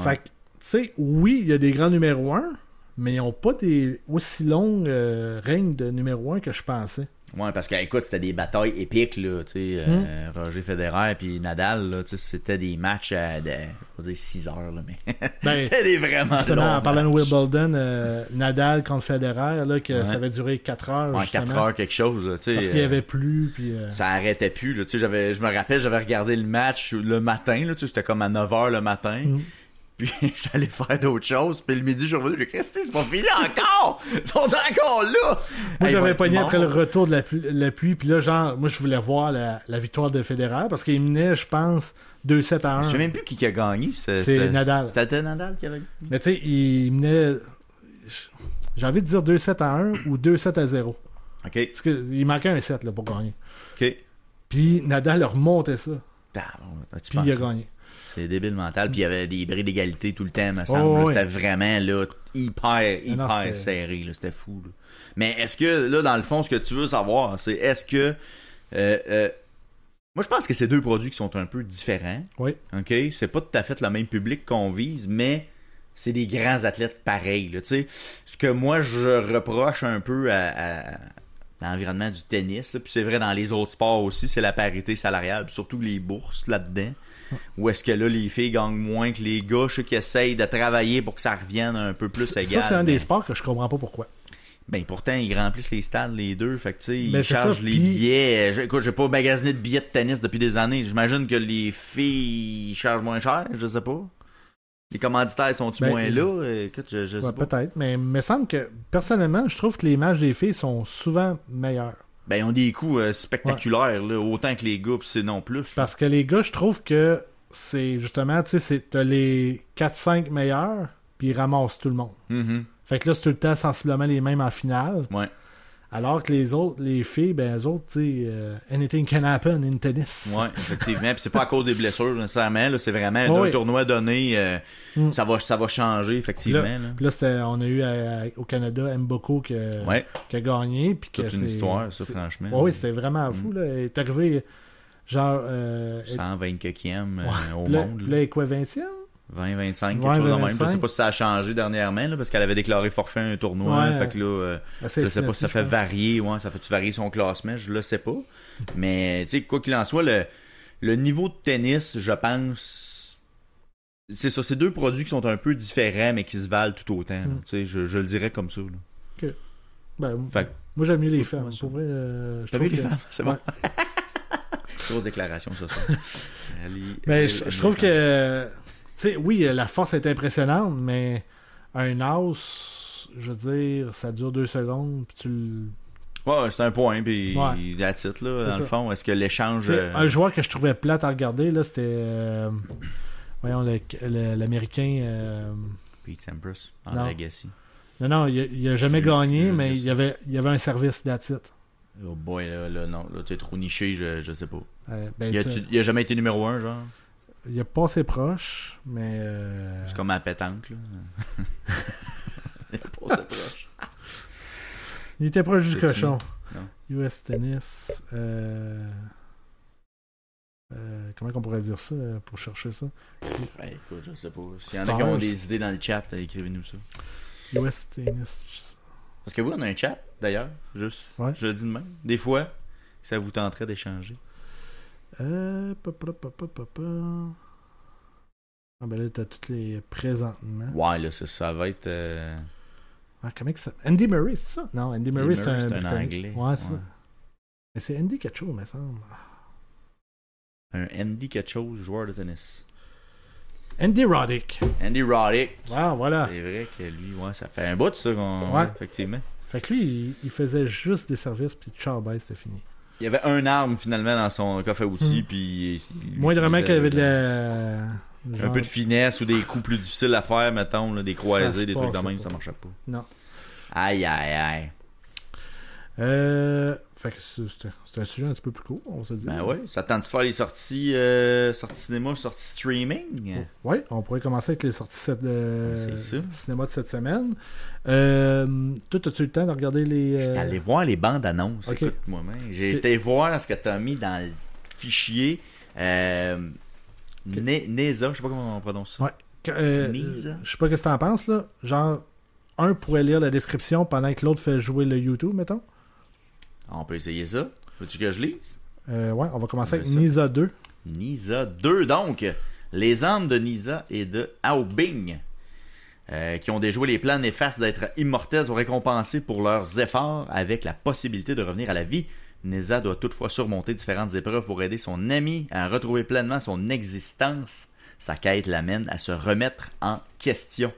Fait que, tu sais, oui, il y a des grands numéros 1, mais ils n'ont pas des aussi longues règnes de numéro 1 que je pensais. Ouais, parce que, écoute, c'était des batailles épiques, là, tu sais, Roger Federer puis Nadal, là, tu sais, c'était des matchs à, on va dire 6 heures, là, mais c'était des vraiment justement, longs en parlant de matchs. Wimbledon, Nadal contre Federer, là, que ça avait duré 4 heures, ouais, justement. 4 heures quelque chose, là, tu sais. Parce qu'il y avait plus, puis... Ça arrêtait plus, là, tu sais, je me rappelle, j'avais regardé le match le matin, là, tu sais, c'était comme à 9 heures le matin. Puis j'étais allé faire d'autres choses. Puis le midi, je suis revenu. J'ai dit, Christy, c'est pas fini encore! Ils sont encore là! Moi, j'avais pogné après le retour de la pluie. Puis là, genre, moi, je voulais voir la victoire de Federer. Parce qu'il menait, je pense, 2-7 à 1. Je sais même plus qui a gagné. C'est Nadal. C'était Nadal qui avait gagné. Mais tu sais, il menait... J'ai envie de dire 2-7 à 1 ou 2-7 à 0. OK. Parce qu'il manquait un 7 là, pour gagner. OK. Puis Nadal a remonté ça. Puis il a gagné. C'est débile mental. Puis il y avait des bris d'égalité tout le temps, me semble. C'était vraiment là, hyper serré. Là. C'était fou. Là. Mais est-ce que, là, dans le fond, ce que tu veux savoir, c'est est-ce que... moi, je pense que c'est deux produits qui sont un peu différents. Oui. OK? C'est pas tout à fait le même public qu'on vise, mais c'est des grands athlètes pareils. Là, ce que moi, je reproche un peu à l'environnement du tennis, là, puis c'est vrai dans les autres sports aussi, c'est la parité salariale, puis surtout les bourses là-dedans. Où est-ce que là, les filles gagnent moins que les gars, ceux qui essayent de travailler pour que ça revienne un peu plus égal. Ça, c'est un des sports que je comprends pas pourquoi. Ben pourtant, ils remplissent les stades, les deux. Fait que tu sais, ils chargent les billets. Écoute, j'ai pas magasiné de billets de tennis depuis des années. J'imagine que les filles chargent moins cher, je sais pas. Les commanditaires sont-ils moins là? Écoute, je sais pas. Peut-être, mais il me semble que, personnellement, je trouve que les matchs des filles sont souvent meilleurs. Ben, ils ont des coups spectaculaires, là, autant que les gars, pis c'est non plus. Parce que les gars, je trouve que c'est justement, tu sais, t'as les 4-5 meilleurs, puis ils ramassent tout le monde. Mm-hmm. Fait que là, c'est tout le temps sensiblement les mêmes en finale. Ouais. Alors que les autres, les filles, ben, eux autres, tu sais, anything can happen in tennis. Ouais, effectivement. Puis c'est pas à cause des blessures, nécessairement. Là, c'est vraiment un tournoi donné, ça va changer, effectivement. Puis là, on a eu au Canada Mboko qui a gagné. Puis toute une histoire, ça, franchement. Oui, c'était vraiment fou. Là. Il est arrivé, genre... 120e au là, monde. Là, il est quoi, 20e? 20-25, quelque chose de même. Je sais pas si ça a changé dernièrement, là, parce qu'elle avait déclaré forfait un tournoi. Fait que là, je sais pas si ça fait varier. Ouais, ça fait-tu varier son classement? Je le sais pas. Mais, tu sais, quoi qu'il en soit, le niveau de tennis, je pense... C'est ça, c'est deux produits qui sont un peu différents, mais qui se valent tout autant. Tu sais, je le dirais comme ça. Là. OK. Ben, moi, j'aime mieux les femmes. Pour vrai, j'aime mieux les femmes, c'est bon. Grosse déclaration, ça. Mais je trouve que... Tu sais, oui, la force est impressionnante, mais un house, je veux dire, ça dure 2 secondes, puis tu le... Ouais, c'est un point, puis that's it, là, dans le fond. Est-ce que l'échange... Un joueur que je trouvais plate à regarder, là, c'était... voyons, l'Américain... Pete Sampras, en Legacy. Non, il a jamais gagné, mais il y avait un service that's it. Oh boy, là, non, là, t'es trop niché, je sais pas. Ben, il a jamais été numéro 1, genre? Il a pas assez proche, mais... C'est comme à la pétanque, là. Il a pas assez proche. Il était proche du cochon. Non. US Tennis. comment on pourrait dire ça pour chercher ça? Ouais, écoute, je sais pas. S'il y en a qui ont des idées dans le chat, écrivez-nous ça. US Tennis. Parce que vous, on a un chat, d'ailleurs. Juste, je le dis de même. Des fois, ça vous tenterait d'échanger. Ah ben là, t'as toutes les présentement. Ouais, là, ça va être... comment que ça... Andy Murray, c'est ça? Non, Andy Murray, c'est un anglais. Ouais, c'est ça. Mais c'est Andy quelque chose, me semble. Un Andy quelque chose, joueur de tennis. Andy Roddick. Andy Roddick. Wow, voilà. C'est vrai que lui, ça fait un bout, ça, effectivement. Fait que lui, il faisait juste des services, puis ciao, bye, c'était fini. Il y avait un arme, finalement, dans son coffre à outils, puis... Moindrement qu'il y avait de la... Un peu de finesse ou des coups plus difficiles à faire, mettons, là, des croisés, des trucs de même, ça marchait pas. Non. Aïe, aïe, aïe. Fait que c'est un sujet un petit peu plus court, on se dit. Ben ouais, ça tente de faire les sorties cinéma, sorties streaming. Ouais, on pourrait commencer avec les sorties cinéma de cette semaine. Toi, as-tu eu le temps de regarder les... J'étais allé voir les bandes annonces, okay. Écoute moi-même. J'ai été voir ce que tu as mis dans le fichier. Neza, je sais pas comment on prononce ça. Ouais. Neza. Je sais pas ce que t'en penses, là. Genre, un pourrait lire la description pendant que l'autre fait jouer le YouTube, mettons. On peut essayer ça. Veux-tu que je lise? Ouais, on va commencer avec Nisa 2. Nisa 2, donc. Les âmes de Nisa et de Ao Bing, qui ont déjoué les plans néfastes d'être immortels, sont récompensés pour leurs efforts avec la possibilité de revenir à la vie. Nisa doit toutefois surmonter différentes épreuves pour aider son ami à retrouver pleinement son existence. Sa quête l'amène à se remettre en question.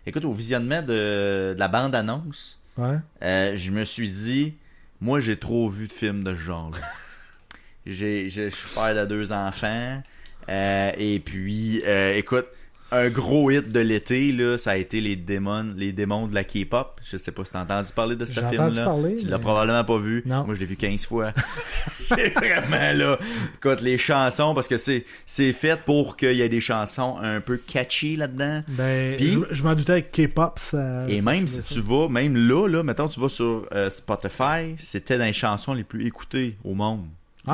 Écoute, au visionnement de la bande-annonce, je me suis dit... Moi, j'ai trop vu de films de ce genre-là. Je suis père de 2 enfants. Et puis, écoute, un gros hit de l'été, là, ça a été les démons de la K-pop. Je sais pas si t'as entendu parler de ce film-là. Tu l'as probablement pas vu. Non. Moi, je l'ai vu 15 fois. J'ai vraiment, là, écoute, les chansons, parce que c'est fait pour qu'il y ait des chansons un peu catchy là-dedans. Ben, puis, je m'en doutais avec K-pop, ça... Et même si tu vas, même là, mettons, tu vas sur Spotify, c'était dans les chansons les plus écoutées au monde.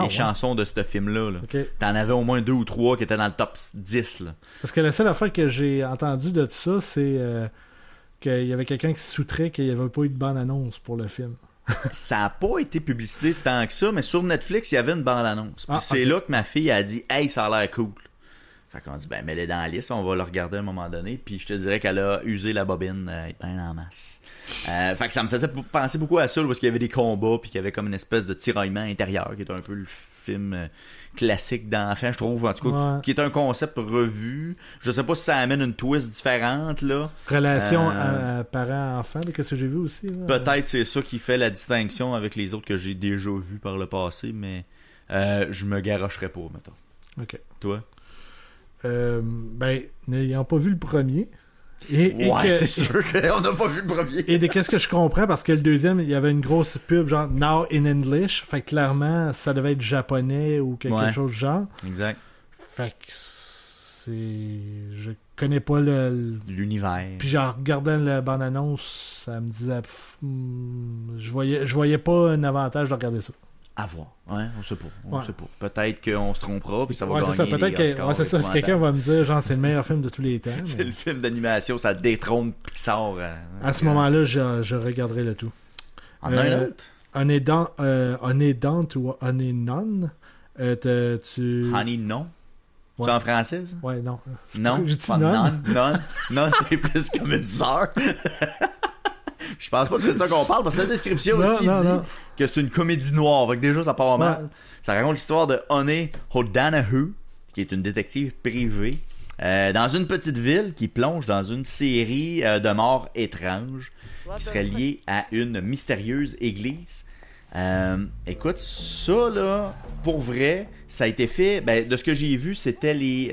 Les chansons de ce film-là. Là. Okay. T'en avais au moins 2 ou 3 qui étaient dans le top 10. Là. Parce que la seule affaire que j'ai entendue de tout ça, c'est qu'il y avait quelqu'un qui soutrait qu'il n'y avait pas eu de bande-annonce pour le film. Ça n'a pas été publicité tant que ça, mais sur Netflix, il y avait une bande-annonce. Puis c'est là que ma fille a dit « Hey, ça a l'air cool ». Fait qu'on dit « Ben, mets-les dans la liste, on va le regarder à un moment donné. » Puis je te dirais qu'elle a usé la bobine bien en masse. Fait que ça me faisait penser beaucoup à ça, parce qu'il y avait des combats, puis qu'il y avait comme une espèce de tiraillement intérieur, qui est un peu le film classique d'enfant, je trouve, en tout cas, qui est un concept revu. Je sais pas si ça amène une twist différente, là. Relation parent-enfant, qu'est-ce que j'ai vu aussi. Là. Peut-être c'est ça qui fait la distinction avec les autres que j'ai déjà vus par le passé, mais je me garocherais pas, mettons. OK. Toi? Ben, n'ayant pas vu le premier... c'est sûr qu'on n'a pas vu le premier. Et de qu'est-ce que je comprends, parce que le deuxième, il y avait une grosse pub genre Now in English, fait que clairement, ça devait être japonais ou quelque chose du genre. Exact. Fait que je connais pas l'univers. Puis genre, regardant la bande-annonce, ça me disait... je voyais pas un avantage de regarder ça. À voir. Ouais, on sait pas. Peut-être qu'on se trompera puis ça va gagner. C'est ça. Peut-être que c'est ça. Quelqu'un va me dire genre c'est le meilleur film de tous les temps. C'est le film d'animation, ça détrône Pixar. À ce moment-là, je regarderai le tout. En un autre. Honey Don't ou Honey None. Honey Non. C'est en français, ça? Ouais, non. Non. J'ai dit none. Non, c'est plus comme une sœur. Je pense pas que c'est de ça qu'on parle, parce que la description dit que c'est une comédie noire. Fait que déjà, ça part mal. Ça raconte l'histoire de Honey O'Donoghue, qui est une détective privée, dans une petite ville qui plonge dans une série de morts étranges qui serait liée à une mystérieuse église. Écoute, ça, là, pour vrai, ça a été fait... Ben, de ce que j'ai vu, c'était les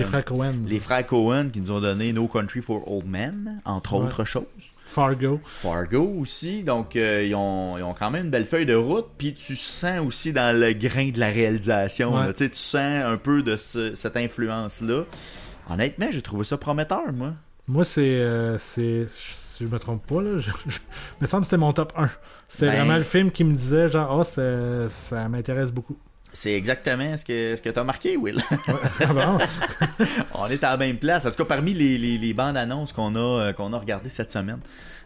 frères Coen. Les frères Coen qui nous ont donné No Country for Old Men, entre autres choses. Fargo aussi, donc ils ont quand même une belle feuille de route, puis tu sens aussi dans le grain de la réalisation, là, tu sens un peu de cette influence-là. Honnêtement, j'ai trouvé ça prometteur, moi. Moi, c'est si je me trompe pas, là, me semble que c'était mon top 1. C'était vraiment le film qui me disait, genre, ça m'intéresse beaucoup. C'est exactement ce que tu as marqué, Will. Ah bon? On est à la même place. En tout cas, parmi les bandes annonces qu'on a regardées cette semaine,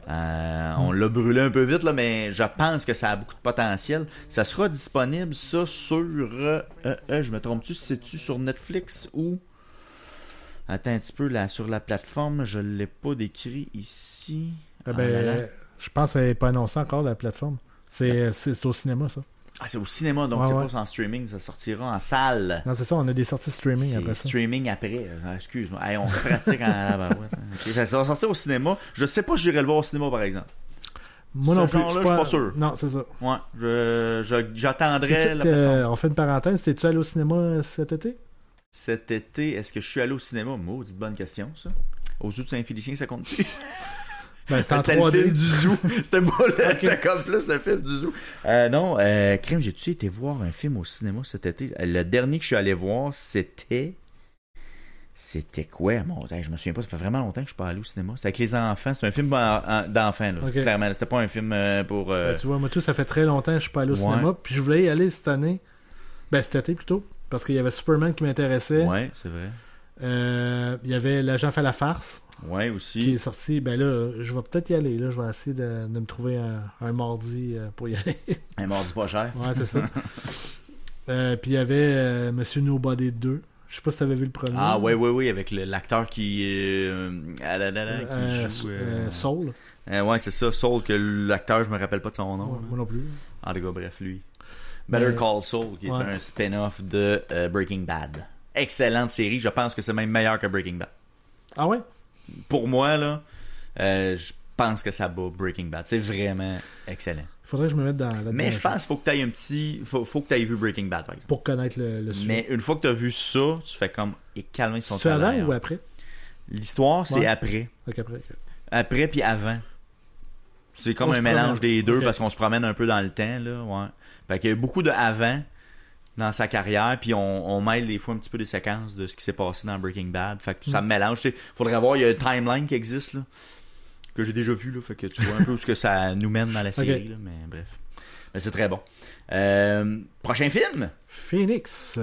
on l'a brûlé un peu vite, là, mais je pense que ça a beaucoup de potentiel. Ça sera disponible, ça, sur... je me trompe-tu, c'est-tu sur Netflix ou... Attends un petit peu, là, sur la plateforme, je l'ai pas décrit ici. Je pense qu'elle n'est pas annoncée encore, la plateforme. C'est au cinéma, ça. Ah, c'est au cinéma, donc c'est pas en streaming, ça sortira en salle. Non, c'est ça, on a des sorties streaming après ça. Streaming après, excuse-moi. Hey, on pratique en okay. Ça va sortir au cinéma. Je sais pas si j'irai le voir au cinéma, par exemple. Moi non plus. Je suis pas sûr. Non, c'est ça. Ouais, j'attendrai. On fait une parenthèse. T'es-tu allé au cinéma cet été? Cet été, est-ce que je suis allé au cinéma? Maudite bonne question, ça. Au Zoo de Saint-Félicien, ça compte-tu? C'était le film du Zoo. C'était pas le... C'était comme plus le film du Zoo. Non, Crème, j'ai-tu été voir un film au cinéma cet été? Le dernier que je suis allé voir, c'était quoi? Je me souviens pas, ça fait vraiment longtemps que je suis pas allé au cinéma. C'était avec les enfants. C'était un film d'enfants, là. Okay. Clairement. C'était pas un film pour... tu vois, moi tout, ça fait très longtemps que je suis pas allé au cinéma. Puis je voulais y aller cette année. Cet été plutôt. Parce qu'il y avait Superman qui m'intéressait. Ouais, c'est vrai. Il y avait L'Agent fait la farce. Ouais, aussi. Qui est sorti. Là, je vais peut-être y aller. Là. Je vais essayer de me trouver un mardi pour y aller. Un mardi pas cher. Ouais, c'est ça. Puis il y avait Monsieur Nobody 2. Je sais pas si tu avais vu le premier. Ah, oui, avec l'acteur qui joue... Soul. Ouais, c'est ça, Soul, que l'acteur, je me rappelle pas de son nom. Ouais, moi non plus. En tout cas, bref, lui. Better Call Saul, qui est un spin-off de Breaking Bad. Excellente série, je pense que c'est même meilleur que Breaking Bad. Ah ouais? Pour moi, là, je pense que ça bat Breaking Bad. C'est vraiment excellent. Il faudrait que je me mette dans... Mais je pense qu'il faut que tu aies un petit... Faut que tu aies vu Breaking Bad, par exemple. Pour connaître le sujet. Mais une fois que tu as vu ça, tu fais comme... Et calme, ils sont c'est avant ou après? L'histoire, c'est après. Okay. Après puis avant. C'est comme un mélange des deux parce qu'on se promène un peu dans le temps, là, ouais. Fait qu'il y a beaucoup de avant dans sa carrière, puis on mêle des fois un petit peu des séquences de ce qui s'est passé dans Breaking Bad. Fait que ça me mélange. Faudrait voir, il y a un timeline qui existe, là, que j'ai déjà vu, là, fait que tu vois un peu où ce que ça nous mène dans la série, là, mais bref. Mais c'est très bon. Prochain film? Phoenix.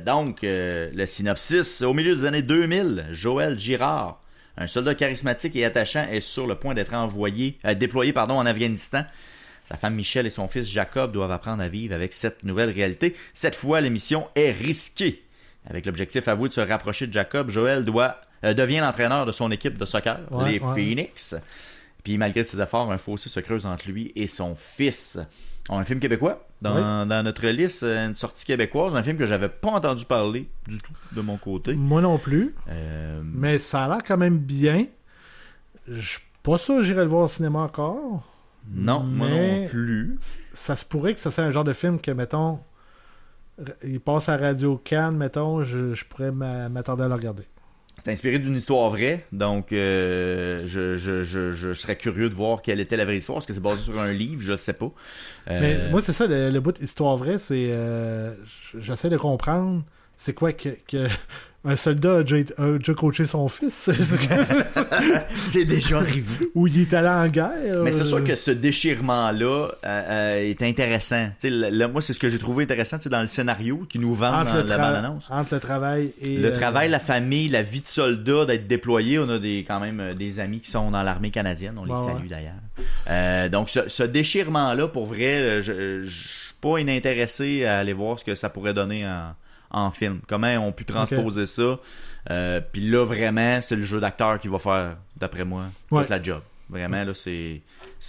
Donc, le synopsis. Au milieu des années 2000, Joël Girard, un soldat charismatique et attachant, est sur le point d'être déployé en Afghanistan. Sa femme Michelle et son fils Jacob doivent apprendre à vivre avec cette nouvelle réalité. Cette fois, l'émission est risquée. Avec l'objectif avoué de se rapprocher de Jacob, Joël devient l'entraîneur de son équipe de soccer, les Phoenix. Puis malgré ses efforts, un fossé se creuse entre lui et son fils. Un film québécois dans notre liste, une sortie québécoise, un film que j'avais pas entendu parler du tout de mon côté. Moi non plus. Mais ça a l'air quand même bien. Je suis pas sûr que j'irai le voir au cinéma encore. Non, moi non plus. Ça se pourrait que ça soit un genre de film que, mettons, il passe à Radio Cannes, mettons, je pourrais m'attendre à le regarder. C'est inspiré d'une histoire vraie, donc je serais curieux de voir quelle était la vraie histoire. Est-ce que c'est basé sur un livre? Je sais pas. Mais moi, c'est ça, le bout d'histoire vraie, c'est... j'essaie de comprendre c'est quoi que un soldat a déjà coaché son fils. C'est déjà arrivé. Ou il est allé en guerre. Mais c'est sûr que ce déchirement-là est intéressant. Moi, c'est ce que j'ai trouvé intéressant dans le scénario qui nous vend dans la bande-annonce. Entre le travail et... Le travail, la famille, la vie de soldat, d'être déployé. On a quand même des amis qui sont dans l'armée canadienne. On les salue d'ailleurs. Donc, ce déchirement-là, pour vrai, je suis pas inintéressé à aller voir ce que ça pourrait donner en film. Comment on pu transposer ça. Puis là, vraiment, c'est le jeu d'acteur qui va faire, d'après moi, toute la job. Vraiment, là, c'est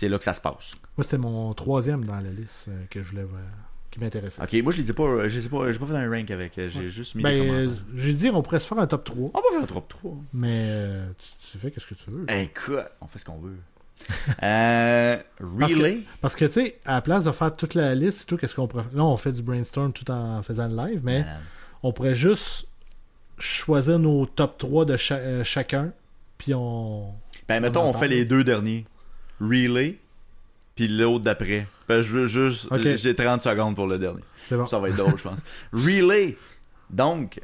là que ça se passe. Moi, c'était mon troisième dans la liste que je voulais voir, qui m'intéressait. Ok, moi, je les ai pas, j'ai pas fait un rank avec. J'ai juste mis des commentaires. J'ai dit, on pourrait se faire un top 3. On peut faire un top 3. Mais tu fais qu'est-ce que tu veux. Écoute, on fait ce qu'on veut. Relay? Parce que tu sais, à la place de faire toute la liste et tout, qu'est-ce qu'on pourrait... Là, on fait du brainstorm tout en faisant le live, mais on pourrait juste choisir nos top 3 de chacun, puis on... mettons, on fait les deux derniers. Relay, puis l'autre d'après. J'ai 30 secondes pour le dernier. C'est bon. Ça va être drôle, je pense. Relay, donc,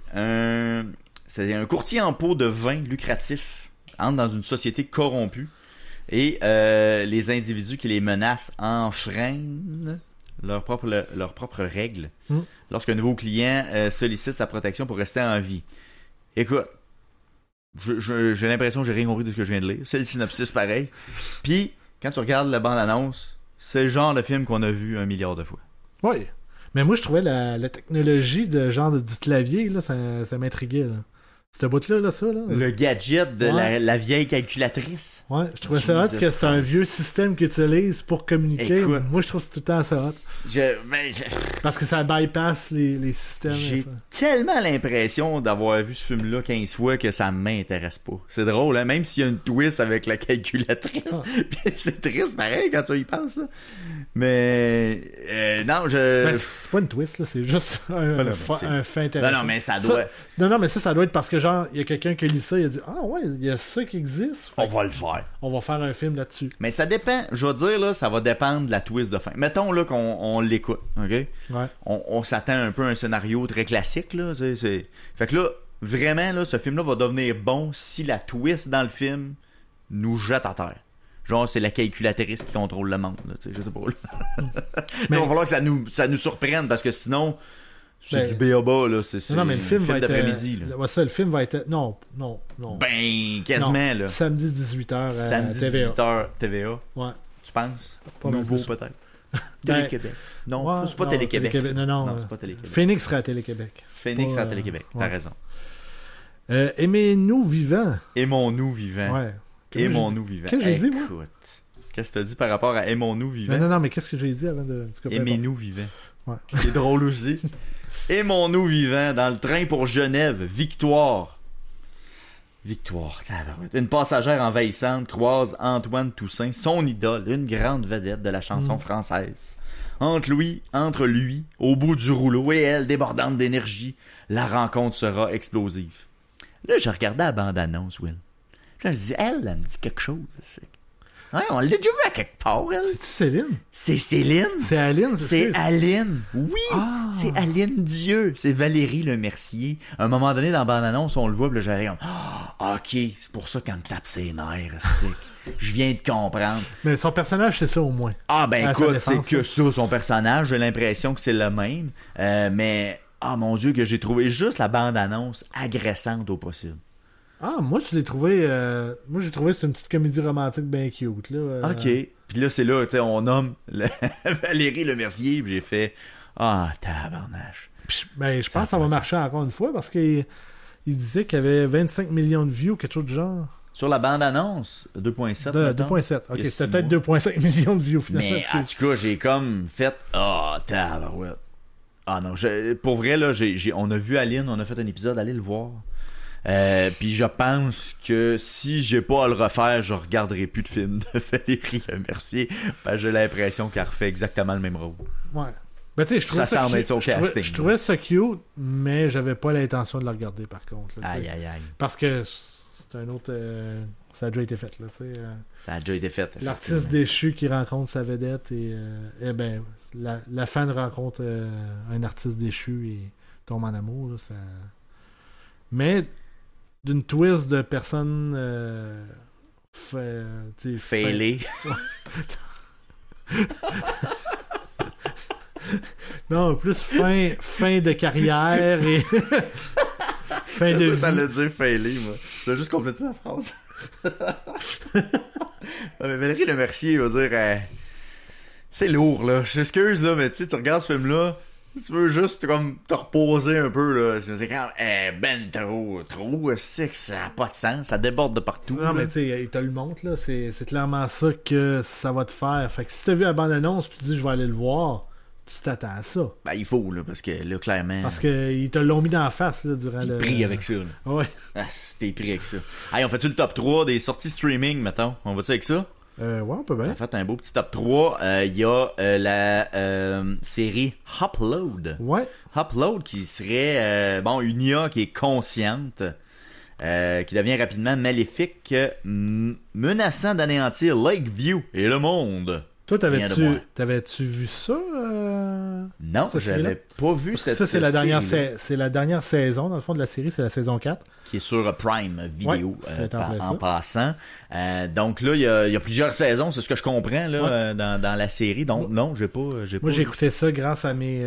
c'est un courtier en pot de vin lucratif, entre dans une société corrompue. Et les individus qui les menacent enfreignent leurs propres règles lorsqu'un nouveau client sollicite sa protection pour rester en vie. Écoute, j'ai l'impression que j'ai rien compris de ce que je viens de lire. C'est le synopsis pareil. Puis, quand tu regardes la bande-annonce, c'est le genre de film qu'on a vu 1 milliard de fois. Oui. Mais moi, je trouvais la technologie de genre du clavier, là, ça m'intriguait. Là. Cette bout-là, là, ça, là. Le gadget de la vieille calculatrice. Ouais, je trouvais ça hot que c'est un vieux système qu'ils utilisent pour communiquer. Écoute, moi, je trouve que c'est tout le temps ça hot. Parce que ça bypass les systèmes. J'ai tellement l'impression d'avoir vu ce film-là 15 fois que ça m'intéresse pas. C'est drôle, hein? Même s'il y a une twist avec la calculatrice. Puis c'est triste, pareil, quand tu y penses, là. Mais non, c'est pas une twist, là, c'est juste un fait intéressant. Non, mais ça doit... ça doit être parce que, genre, il y a quelqu'un qui lit ça, il a dit « Ah ouais, il y a ça qui existe. » On va le faire. On va faire un film là-dessus. Mais ça dépend, je vais dire, là, ça va dépendre de la twist de fin. Mettons, là, qu'on l'écoute, OK? Ouais. On s'attend un peu à un scénario très classique, là. Fait que là, vraiment, là, ce film-là va devenir bon si la twist dans le film nous jette à terre. Genre, c'est la calculatrice qui contrôle le monde, là, je sais pas. Il va falloir que ça nous surprenne, parce que sinon, c'est du B.A.B.A., là. Non, mais le film va être... d'après-midi, là. Ouais, ça, le film va être... Non. Ben, quasiment, là. Samedi 18h Samedi TVA. 18h TVA. Ouais. Tu penses? Pas Nouveau, peut-être. Télé-Québec. Non, c'est pas Télé-Québec. Non, c'est pas Télé-Québec. Phoenix sera à Télé-Québec. Phoenix sera à Télé-Québec. T'as raison. Aimez-nous vivants. Aimons-nous vivants. Ouais. Aimons-nous vivants. Qu'est-ce que j'ai dit, moi? Écoute, qu'est-ce que t'as dit par rapport à Aimons-nous vivants? Non, mais qu'est-ce que j'ai dit avant de... Aimez-nous vivants. Ouais. C'est drôle aussi. Aimons-nous vivants dans le train pour Genève. Victoire. Une passagère envahissante croise Antoine Toussaint, son idole, une grande vedette de la chanson française. Entre lui, au bout du rouleau, et elle, débordante d'énergie, la rencontre sera explosive. Là, je regardais la bande-annonce, Will. Là, je dis, elle me dit quelque chose. Ouais, on l'a déjà vu à quelque part, elle. C'est-tu Céline? C'est Céline. C'est Aline, c'est Aline. Oui, c'est Aline Dieu. C'est Valérie Lemercier. À un moment donné, dans la bande-annonce, on le voit, puis là, j'avais comme, OK, c'est pour ça qu'elle me tape ses nerfs. Je viens de comprendre. Mais son personnage, c'est ça au moins. Ah, ben écoute, c'est que ça, son personnage. J'ai l'impression que c'est le même. Mais, mon Dieu, que j'ai trouvé juste la bande-annonce agressante au possible. Ah, moi, je l'ai trouvé... Moi, j'ai trouvé que c'est une petite comédie romantique bien cute, là. OK. Puis là, c'est là, tu sais, on nomme Valérie Lemercier, puis j'ai fait... tabarnache. Ben, je pense que ça va marcher encore une fois, parce qu'il disait qu'il y avait 25 millions de views, quelque chose de genre. Sur la bande-annonce, 2.7. 2.7. OK, c'était peut-être 2.5 millions de views, finalement. Mais, en tout cas, j'ai comme fait... tabarouette. Ah non, pour vrai, là, on a vu Aline, on a fait un épisode, allez le voir. Puis je pense que si j'ai pas à le refaire, je regarderai plus de films de Valérie Lemercier. J'ai l'impression qu'elle refait exactement le même rôle. Ouais. Ben, tu sais, je trouvais ça semble être son casting. Je trouvais ça cute, mais j'avais pas l'intention de le regarder par contre. Là, aïe. Parce que c'est un autre... ça a déjà été fait, là, tu sais. Ça a déjà été fait. L'artiste déchu qui rencontre sa vedette et ben, la fan rencontre un artiste déchu et tombe en amour, là, ça... Mais d'une twist de personnes failées. Non, plus fin de carrière et fin de vie. T'allais dire failé, moi. Je vais juste compléter la phrase. Mais Valérie Lemercier va dire c'est lourd, là. Je m'excuse, là, mais tu sais, tu regardes ce film-là, tu veux juste comme te reposer un peu, là. C'est quand trop, c'est que ça n'a pas de sens, ça déborde de partout. Non, là. Mais tu sais, il te le montre, là. C'est clairement ça que ça va te faire. Fait que si t'as vu la bande-annonce puis tu dis je vais aller le voir, tu t'attends à ça. Ben, il faut, là, parce que là, clairement. Parce qu'ils te l'ont mis dans la face, là, durant t'es pris avec ça, là. Ouais. T'es pris avec ça. Hey, on fait-tu le top 3 des sorties streaming, mettons? On va-tu avec ça? Ouais, on peut bien. On a fait un beau petit top 3. Il y a la série Upload. Ouais. Upload qui serait une IA qui est consciente, qui devient rapidement maléfique, menaçant d'anéantir Lakeview et le monde. Toi, Rien de moins. t'avais-tu vu ça? Non, cette série-là? j'avais pas vu Parce que cette ça, c'est série-là, la dernière saison, dans le fond, de la série, c'est la saison 4. qui est sur Prime Video, Ouais, c'est en plein en ça. passant. Donc là, il y a plusieurs saisons, c'est ce que je comprends là, dans la série. Donc non, j'ai pas Moi, pas j'ai écouté ça grâce à mes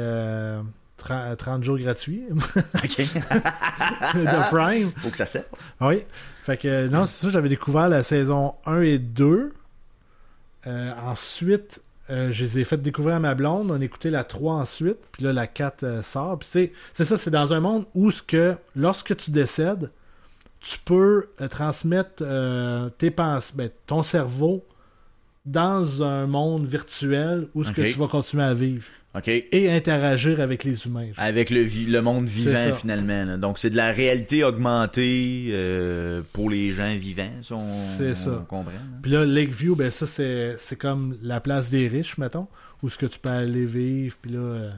30 jours gratuits OK. de Prime. Faut que ça serve. Oui. Fait que, non, c'est ça, j'avais découvert la saison 1 et 2. Ensuite, je les ai fait découvrir à ma blonde. On a écouté la 3 ensuite. Puis là, la 4 sort. Puis c'est ça, c'est dans un monde où lorsque tu décèdes, tu peux transmettre tes pensées, ton cerveau dans un monde virtuel où ce que tu vas continuer à vivre. OK. Et interagir avec les humains. Avec le monde vivant, C'est ça. finalement. Là. Donc, c'est de la réalité augmentée pour les gens vivants, si C'est ça. on comprend. Là. Puis là, Lakeview, ben ça, c'est comme la place des riches, mettons, où ce que tu peux aller vivre. Puis là,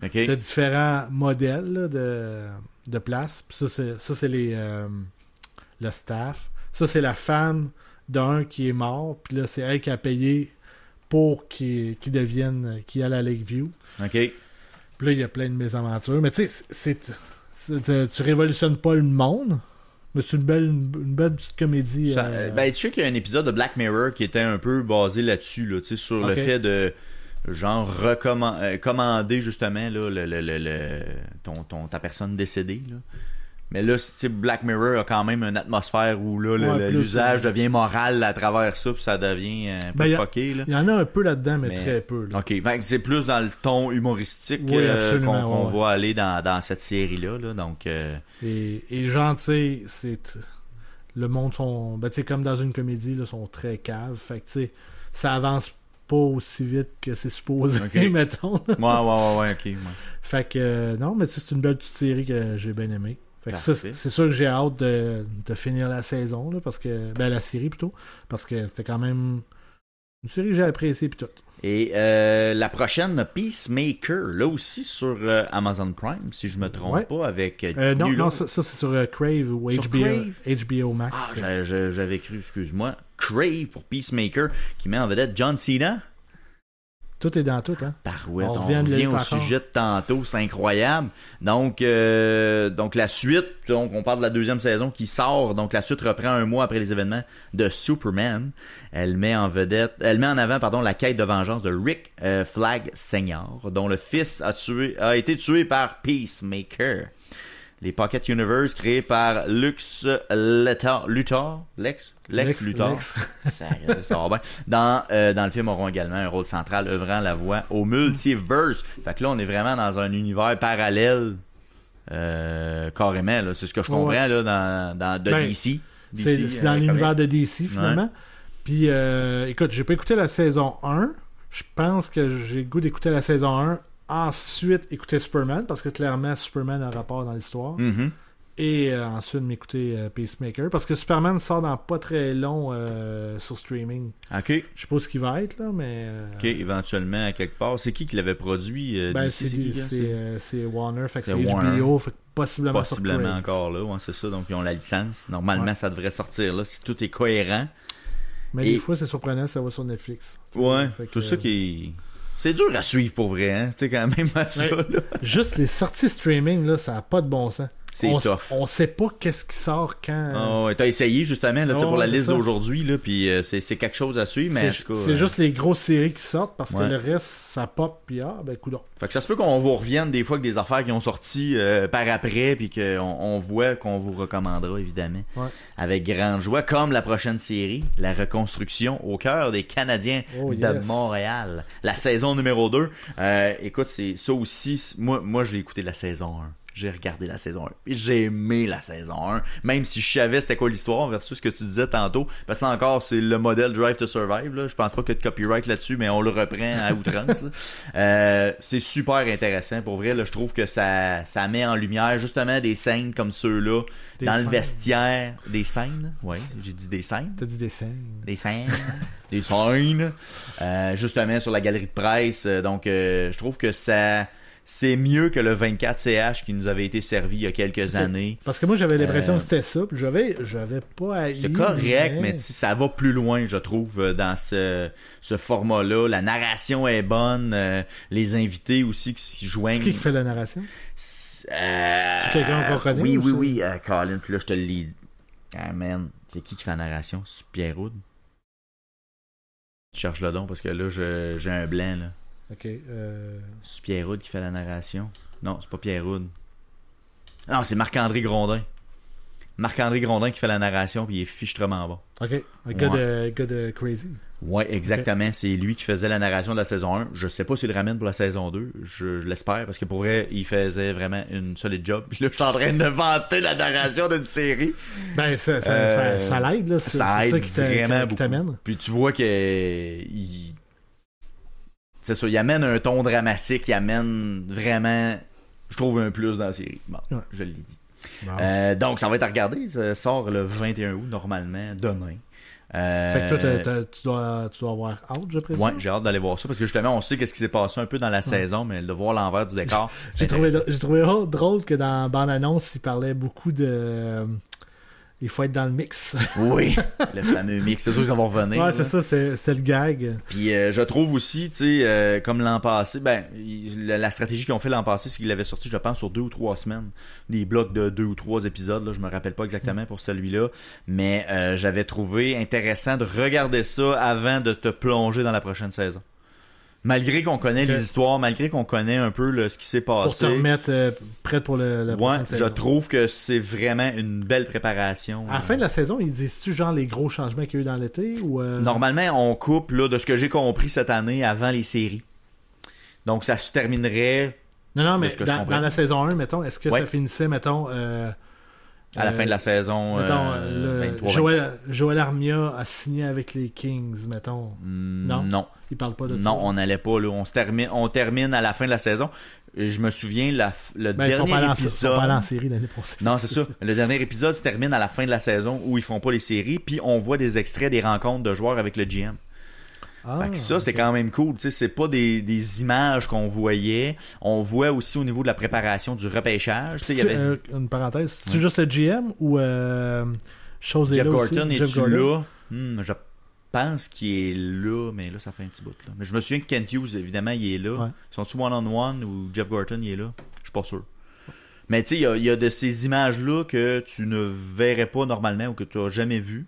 OK. t'as différents modèles là, de places. Puis ça, c'est le staff. Ça, c'est la femme d'un qui est mort. Puis là, c'est elle qui a payé pour qu'il aille à Lakeview. OK. Puis là, il y a plein de mésaventures. Mais tu sais, tu révolutionnes pas le monde, mais c'est une belle petite comédie. Tu sais qu'il y a un épisode de Black Mirror qui était un peu basé là-dessus, là, tu sais, sur le fait de genre commander justement là, ta personne décédée. Là. Mais là, Black Mirror a quand même une atmosphère où là, l'usage devient moral à travers ça, puis ça devient un peu fucké. Il y en a un peu là-dedans, mais très peu. Là. OK, c'est plus dans le ton humoristique qu'on va aller dans cette série-là. Là, donc, Et genre, tu sais, le monde sont... Ben, tu sais, comme dans une comédie, là, sont très caves. Fait que, tu sais, ça avance pas aussi vite que c'est supposé, mettons. Ouais, OK. Ouais. Fait que, non, mais c'est une belle petite série que j'ai bien aimée. Fait que ça, c'est sûr que j'ai hâte de finir la saison, là, parce que la série plutôt, parce que c'était quand même une série que j'ai appréciée pis tout. Et la prochaine, Peacemaker, là aussi sur Amazon Prime, si je me trompe pas, avec non, ça c'est sur Crave ou HBO Max. Ah, j'avais cru, excuse-moi, Crave pour Peacemaker, qui met en vedette John Cena. Tout est dans tout, hein? Parouette, on revient au sujet de tantôt, c'est incroyable. Donc la suite, donc on parle de la deuxième saison qui sort, donc la suite reprend un mois après les événements de Superman. Elle met en avant la quête de vengeance de Rick Flag Senior, dont le fils a été tué par Peacemaker. Les Pocket Universe créés par Lex Luthor. Ça va bien. Dans le film auront également un rôle central œuvrant la voix au multiverse. Fait que là, on est vraiment dans un univers parallèle carrément. Là. C'est ce que je comprends là, dans DC. C'est dans l'univers de DC, finalement. Ouais. Puis, écoute, j'ai pas écouté la saison 1. Je pense que j'ai le goût d'écouter la saison 1. Ensuite, écouter Superman, parce que clairement, Superman a un rapport dans l'histoire. Mm-hmm. Et ensuite, m'écouter Peacemaker, parce que Superman sort dans pas très long sur streaming. OK. Je sais pas ce qu'il va être, là, mais... OK, éventuellement, à quelque part. C'est qui l'avait produit? C'est Warner, fait que c'est Warner. HBO, fait que possiblement encore, là. Ouais, c'est ça, donc ils ont la licence. Normalement, ça devrait sortir, là, si tout est cohérent. Mais des fois, c'est surprenant, ça va sur Netflix. Ouais, tout ça qui... C'est dur à suivre pour vrai, hein? Tu sais, quand même à ça, là. Juste les sorties streaming, là, ça n'a pas de bon sens. C'est tough. On sait pas qu'est-ce qui sort quand. Oh, t'as essayé justement là, pour la liste d'aujourd'hui, là, puis c'est quelque chose à suivre, mais en tout cas. C'est juste les grosses séries qui sortent parce que le reste, ça pop, puis coudonc. Fait que ça se peut qu'on vous revienne des fois avec des affaires qui ont sorti par après, puis qu'on voit qu'on vous recommandera évidemment. Avec grande joie, comme la prochaine série, La Reconstruction au cœur des Canadiens de Montréal. La saison numéro 2. Écoute, c'est ça aussi. Moi, je l'ai écouté la saison 1. J'ai regardé la saison 1. Et j'ai aimé la saison 1. Même si je savais c'était quoi l'histoire versus ce que tu disais tantôt. Parce que là encore, c'est le modèle Drive to Survive. Là. Je pense pas qu'il y ait de copyright là-dessus, mais on le reprend à outrance. C'est super intéressant. Pour vrai, là, je trouve que ça met en lumière justement des scènes comme ceux-là. Dans le vestiaire. Des scènes? Oui, j'ai dit des scènes. T'as dit des scènes. Des scènes. Des scènes. Justement sur la galerie de presse. Donc, je trouve que ça c'est mieux que le 24CH qui nous avait été servi il y a quelques années. Parce que moi, j'avais l'impression que c'était ça. Puis j'avais pas haï. C'est correct, mais ça va plus loin, je trouve, dans ce format-là. La narration est bonne. Les invités aussi qui s'y joignent. C'est qui fait la narration? C'est quelqu'un qu'on connaît? Oui. Colin, puis là, je te le lis. Ah, man. C'est qui fait la narration? C'est Pierre Houd? Je cherche le don parce que là, j'ai un blanc, là. Ok. C'est Pierre Houd qui fait la narration. Non, c'est pas Pierre Houd. Non, c'est Marc-André Grondin. Marc-André Grondin qui fait la narration, puis il est fichtrement bon. Ok. Un gars de Crazy. Ouais, exactement. Okay. C'est lui qui faisait la narration de la saison 1. Je sais pas s'il le ramène pour la saison 2. Je l'espère, parce que pour vrai, il faisait vraiment une solide job. Puis là, je suis en train de vanter la narration d'une série. Ben, ça l'aide, là. Ça aide vraiment beaucoup. T'amène. Puis tu vois que... C'est ça, il amène un ton dramatique, il amène vraiment, je trouve, un plus dans la série. Bon, ouais. Je l'ai dit. Bon. Donc, ça va être à regarder. Ça sort le 21 août, normalement, demain. Fait que toi, tu dois avoir hâte, je présume? Ouais, j'ai hâte d'aller voir ça, parce que justement, on sait qu'est-ce qui s'est passé un peu dans la saison, mais de voir l'envers du décor. J'ai trouvé drôle que dans la bande-annonce, il parlait beaucoup de... Il faut être dans le mix. Oui, le fameux mix. C'est sûr qu'ils vont revenir. Ouais, c'est ça, c'est le gag. Puis je trouve aussi, tu sais, comme l'an passé, la stratégie qu'ils ont fait l'an passé, c'est qu'ils l'avaient sorti, je pense, sur 2 ou 3 semaines. Des blocs de 2 ou 3 épisodes, là, je me rappelle pas exactement pour celui-là. Mais j'avais trouvé intéressant de regarder ça avant de te plonger dans la prochaine saison. Malgré qu'on connaît les histoires, malgré qu'on connaît un peu ce qui s'est passé. Pour te remettre prête pour la prochaine saison. Je trouve que c'est vraiment une belle préparation. À la fin de la saison, ils disent-tu genre les gros changements qu'il y a eu dans l'été? Ou Normalement, on coupe, là, de ce que j'ai compris cette année, avant les séries. Donc, ça se terminerait... Non, mais dans la saison 1, mettons, est-ce que ça finissait, mettons... à la fin de la saison, mettons, 23, Joël Armia a signé avec les Kings, mettons. Non. Il parle pas de ça. Non, on n'allait pas là. On termine à la fin de la saison. Et je me souviens, le dernier épisode... Ils sont pas allés en série l'année prochaine. Non, c'est ça. Le dernier épisode se termine à la fin de la saison où ils font pas les séries. Puis on voit des extraits des rencontres de joueurs avec le GM. Fait que ça, c'est quand même cool. Tu sais, c'est pas des images qu'on voyait. On voit aussi au niveau de la préparation du repêchage. Tu sais, une parenthèse. C'est juste le GM ou Jeff Gorton, es-tu là? Je pense qu'il est là, mais là, ça fait un petit bout. Là. Mais je me souviens que Kent Hughes, évidemment, il est là. Ouais. Sont-ils one-on-one ou Jeff Gorton, il est là? Je suis pas sûr. Mais tu sais, il y a de ces images-là que tu ne verrais pas normalement ou que tu n'as jamais vues.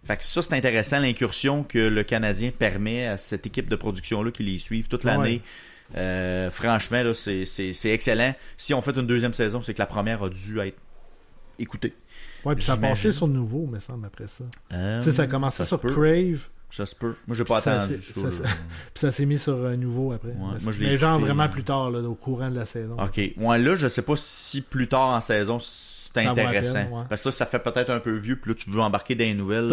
Fait que ça, c'est intéressant, l'incursion que le Canadien permet à cette équipe de production-là qui les suivent toute l'année. Ouais. Franchement, là, c'est excellent. Si on fait une deuxième saison, c'est que la première a dû être écoutée. Ouais, puis ça a passé sur le nouveau, me semble, après ça. Tu sais, ça a commencé sur Crave. Ça se peut. Moi, j'ai pas attendu. Puis ça s'est mis sur un nouveau après. Ouais, moi, mais genre vraiment plus tard, là, au courant de la saison. OK. Moi, là, je sais pas si plus tard en saison, c'est intéressant. Peine, ouais. Parce que là, ça fait peut-être un peu vieux, puis là, tu veux embarquer dans les nouvelles.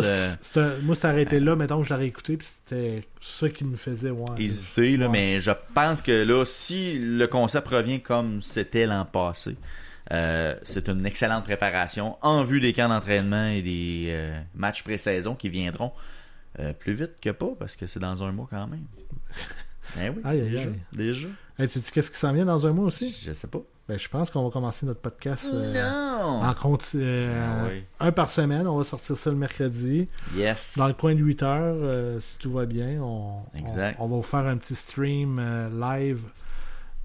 Moi, c'est arrêté là, mettons, je l'aurais écouté, puis c'était ça qui me faisait hésiter, là, mais je pense que là, si le concept revient comme c'était l'an passé, c'est une excellente préparation en vue des camps d'entraînement et des matchs pré-saison qui viendront plus vite que pas, parce que c'est dans un mois quand même. Eh oui, déjà. Hey, tu dis qu'est-ce qui s'en vient dans un mois aussi? Je sais pas. Ben, je pense qu'on va commencer notre podcast en un par semaine. On va sortir ça le mercredi. Yes. Dans le coin de 8 heures, si tout va bien. On va vous faire un petit stream live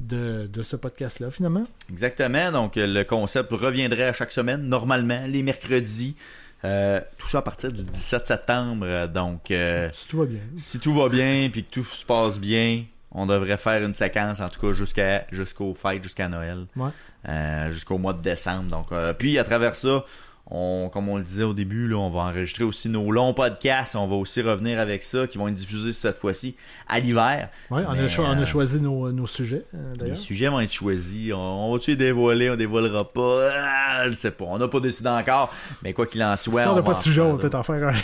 de ce podcast-là, finalement. Exactement. Donc, le concept reviendrait à chaque semaine, normalement, les mercredis. Tout ça à partir du 17 septembre. Donc, si tout va bien. Si tout va bien puis que tout se passe bien, on devrait faire une séquence, en tout cas, jusqu'aux fêtes, jusqu'à Noël. Ouais. Jusqu'au mois de décembre. Donc, puis, à travers ça, comme on le disait au début, là, on va enregistrer aussi nos longs podcasts. On va aussi revenir avec ça, qui vont être diffusés cette fois-ci à l'hiver. Oui, on a choisi nos sujets, d'ailleurs. Les sujets vont être choisis. On va-tu les dévoiler? On dévoilera pas? Je sais pas. On n'a pas décidé encore. Mais quoi qu'il en soit... Si on n'a pas de sujet, on va peut-être en faire un.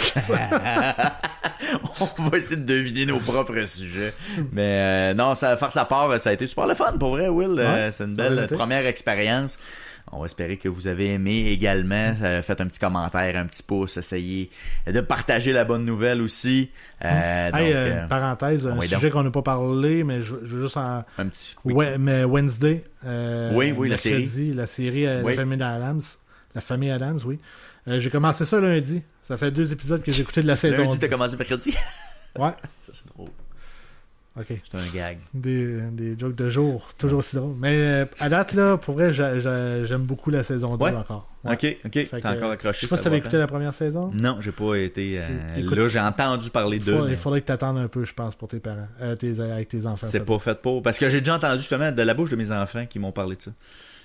On va essayer de deviner nos propres sujets. Mais non, faire sa part, ça a été super le fun, pour vrai, Will. C'est une belle première expérience. On va espérer que vous avez aimé également. Faites un petit commentaire, un petit pouce, essayez de partager la bonne nouvelle aussi. Parenthèse, un sujet qu'on n'a pas parlé, mais je veux juste en... Un petit... Ouais, mais Wednesday, oui, mercredi, la série La famille Adams, oui. J'ai commencé ça lundi. Ça fait 2 épisodes que j'ai écouté de la saison. Lundi, t'as commencé mercredi? Ouais. Ça, c'est drôle. OK. C'est un gag. Des jokes de jour, toujours aussi drôle. Mais à date, là, pour vrai, j'aime beaucoup la saison 2 encore. Ouais. OK. T'as encore accroché. Je sais pas si t'avais écouté la première saison. Non, j'ai pas été... là, j'ai entendu parler d'eux. Il faudrait que t'attendes un peu, je pense, pour tes parents. Avec tes enfants. C'est pas fait pour... Parce que j'ai déjà entendu, justement, de la bouche de mes enfants qui m'ont parlé de ça.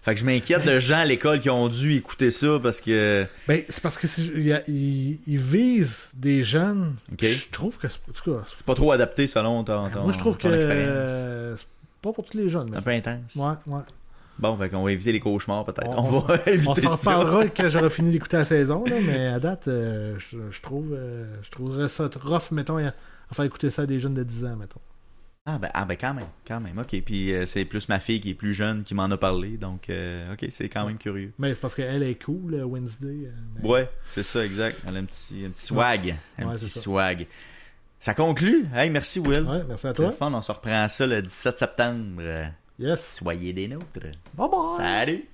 Fait que je m'inquiète de gens à l'école qui ont dû écouter ça parce que... Ben, c'est parce que ils visent des jeunes. Okay. Je trouve que c'est pas trop adapté selon ton moi, je trouve que expérience. C'est pas pour tous les jeunes. C'est un peu intense. Ouais. Bon, fait qu'on va éviter les cauchemars peut-être. On va éviter ça. On s'en reparlera quand j'aurai fini d'écouter la saison, là, mais à date, je trouverais ça rough, mettons, à faire écouter ça à des jeunes de 10 ans, mettons. Ah ben quand même. OK, puis c'est plus ma fille qui est plus jeune qui m'en a parlé, donc OK, c'est quand même curieux. Mais c'est parce qu'elle est cool, Wednesday. Ouais, c'est ça, exact. Elle a un petit swag, c'est ça. swag. Ça conclut. Hey, merci Will. Ouais, merci à toi. C'est le fun, on se reprend ça le 17 septembre. Yes. Soyez des nôtres. Bye bye. Salut.